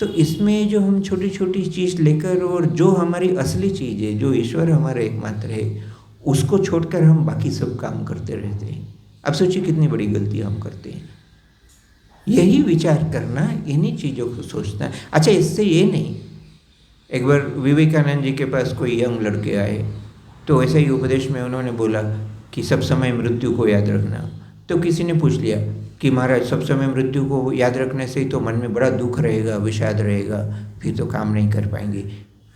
तो इसमें जो हम छोटी छोटी चीज़ लेकर और जो हमारी असली चीज़ है, जो ईश्वर हमारा एकमात्र है, उसको छोड़कर हम बाकी सब काम करते रहते हैं। अब सोचिए कितनी बड़ी गलती हम करते हैं। यही विचार करना, इन्हीं चीज़ों को सोचना। अच्छा, इससे ये नहीं, एक बार विवेकानंद जी के पास कोई यंग लड़के आए तो ऐसे ही उपदेश में उन्होंने बोला कि सब समय मृत्यु को याद रखना। तो किसी ने पूछ लिया कि महाराज सब समय मृत्यु को याद रखने से तो मन में बड़ा दुख रहेगा, विषाद रहेगा, फिर तो काम नहीं कर पाएंगे।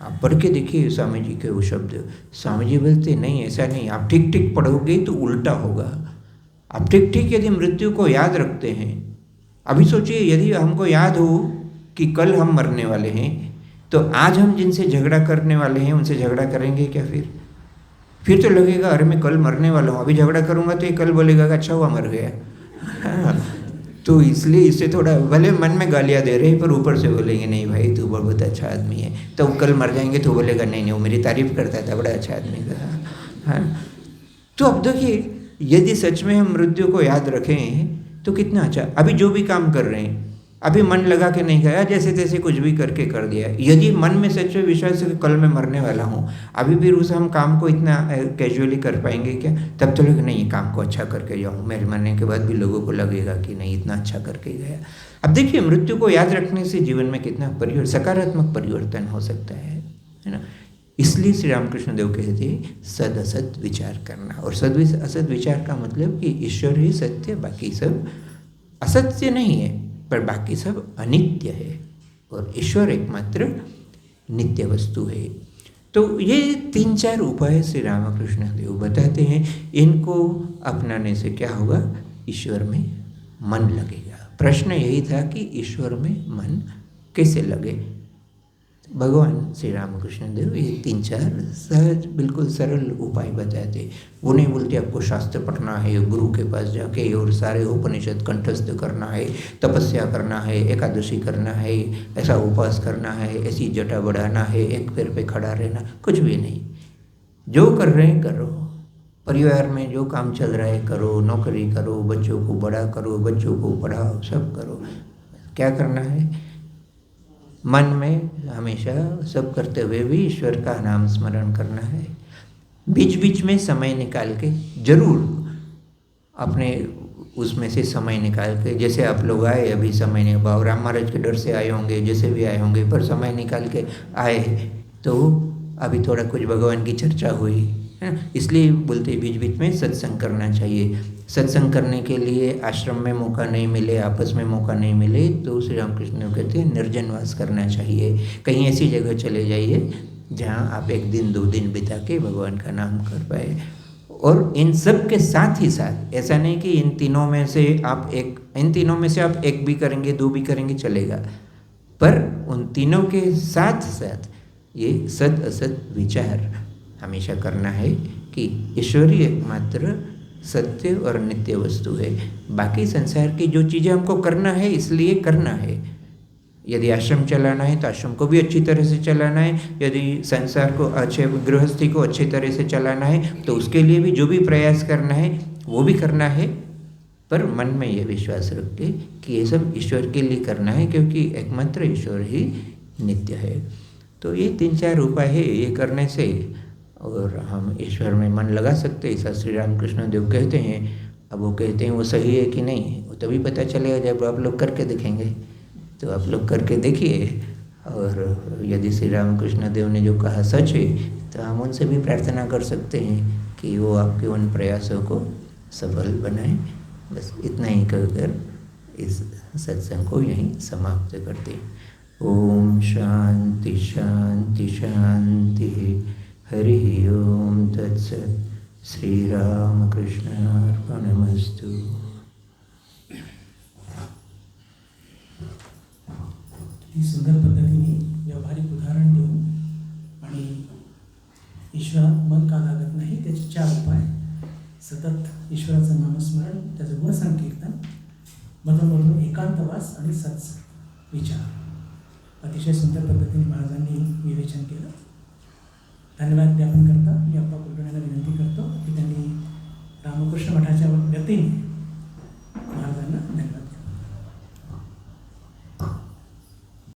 आप पढ़ के देखिए स्वामी जी के वो शब्द। स्वामी जी बोलते नहीं, ऐसा नहीं, आप ठीक ठीक पढ़ोगे तो उल्टा होगा। आप ठीक ठीक यदि मृत्यु को याद रखते हैं अभी सोचिए, यदि हमको याद हो कि कल हम मरने वाले हैं, तो आज हम जिनसे झगड़ा करने वाले हैं उनसे झगड़ा करेंगे क्या? फिर तो लगेगा अरे मैं कल मरने वाला हूँ, अभी झगड़ा करूँगा तो ये कल बोलेगा कि अच्छा हुआ मर गया। हाँ, तो इसलिए इससे थोड़ा, भले मन में गालियाँ दे रहे हैं पर ऊपर से बोलेंगे नहीं भाई तू बहुत अच्छा आदमी है, तो कल मर जाएंगे तो बोलेगा नहीं नहीं वो मेरी तारीफ करता था, बड़ा अच्छा आदमी था। हाँ, तो अब देखिए, यदि सच में हम मृत्यु को याद रखें तो कितना अच्छा। अभी जो भी काम कर रहे हैं, अभी मन लगा के नहीं गया, जैसे तैसे कुछ भी करके कर दिया। यदि मन में सच में विश्वास है कि कल मैं मरने वाला हूँ, अभी भी उस हम काम को इतना कैजुअली कर पाएंगे क्या? तब तो लगेगा नहीं, ये काम को अच्छा करके जाऊँ, मेरे मरने के बाद भी लोगों को लगेगा कि नहीं इतना अच्छा करके गया। अब देखिए, मृत्यु को याद रखने से जीवन में कितना सकारात्मक परिवर्तन हो सकता है ना। इसलिए श्री रामकृष्ण देव कहते हैं सद असत विचार करना। और सद असत विचार का मतलब कि ईश्वर ही सत्य, बाकी सब असत्य नहीं है, पर बाकी सब अनित्य है और ईश्वर एकमात्र नित्य वस्तु है। तो ये 3-4 उपाय श्री रामकृष्ण देव बताते हैं। इनको अपनाने से क्या होगा? ईश्वर में मन लगेगा। प्रश्न यही था कि ईश्वर में मन कैसे लगे। भगवान श्री रामकृष्ण देव ये 3-4 सहज बिल्कुल सरल उपाय बताते। वो नहीं बोलते आपको शास्त्र पढ़ना है, गुरु के पास जाके और सारे उपनिषद कंठस्थ करना है, तपस्या करना है, एकादशी करना है, ऐसा उपवास करना है, ऐसी जटा बढ़ाना है, एक पैर पे खड़ा रहना, कुछ भी नहीं। जो कर रहे हैं करो, परिवार में जो काम चल रहा है करो, नौकरी करो, बच्चों को बड़ा करो, बच्चों को पढ़ाओ, सब करो। क्या करना है? मन में हमेशा सब करते हुए भी ईश्वर का नाम स्मरण करना है। बीच बीच में समय निकाल के जरूर अपने उसमें से समय निकाल के, जैसे आप लोग आए अभी समय नहीं, बाबा राम महाराज के डर से आए होंगे, जैसे भी आए होंगे, पर समय निकाल के आए तो अभी थोड़ा कुछ भगवान की चर्चा हुई है। इसलिए बोलते बीच बीच में सत्संग करना चाहिए। सत्संग करने के लिए आश्रम में मौका नहीं मिले, आपस में मौका नहीं मिले, तो श्री रामकृष्ण देव कहते हैं निर्जनवास करना चाहिए। कहीं ऐसी जगह चले जाइए जहाँ आप 1 दिन 2 दिन बिता के भगवान का नाम कर पाए। और इन सब के साथ ही साथ, ऐसा नहीं कि इन तीनों में से आप एक भी करेंगे, 2 भी करेंगे चलेगा, पर उन तीनों के साथ साथ ये सद असत विचार हमेशा करना है कि ईश्वर ही एकमात्र सत्य और नित्य वस्तु है। बाकी संसार की जो चीज़ें हमको करना है इसलिए करना है। यदि आश्रम चलाना है तो आश्रम को भी अच्छी तरह से चलाना है, यदि संसार को अच्छे, गृहस्थी को अच्छी तरह से चलाना है तो उसके लिए भी जो भी प्रयास करना है वो भी करना है। पर मन में ये विश्वास रख के कि ये सब ईश्वर के लिए करना है, क्योंकि एकमात्र ईश्वर ही नित्य है। तो ये 3-4 उपाय है, ये करने से और हम ईश्वर में मन लगा सकते हैं, ऐसा श्री रामकृष्ण देव कहते हैं। अब वो कहते हैं वो सही है कि नहीं, वो तभी पता चलेगा जब आप लोग करके देखेंगे। तो आप लोग करके देखिए, और यदि श्री रामकृष्ण देव ने जो कहा सच है तो हम उनसे भी प्रार्थना कर सकते हैं कि वो आपके उन प्रयासों को सफल बनाएं। बस इतना ही कहकर इस सत्संग को यहीं समाप्त करते हैं। ओम शांति शांति शांति। हरि ओम तत्सत। श्री रामकृष्णार्पणमस्तु। ही सुंदर पद्धतीने व्यावहारिक उदाहरण देऊन आणि ईश्वरात मन का लागत नाही त्याचे 4 उपाय, सतत ईश्वराचं नामस्मरण, त्याचं गुणसंकीर्तन, मधून एकांतवास आणि सत्संग विचार, अतिशय सुंदर पद्धतीने महाराजांनी विवेचन केलं। धन्यवाद ज्ञापन करता मी अप्पा कुलकर्णींना विनंती करतो की त्यांनी रामकृष्ण मठाच्या वतीने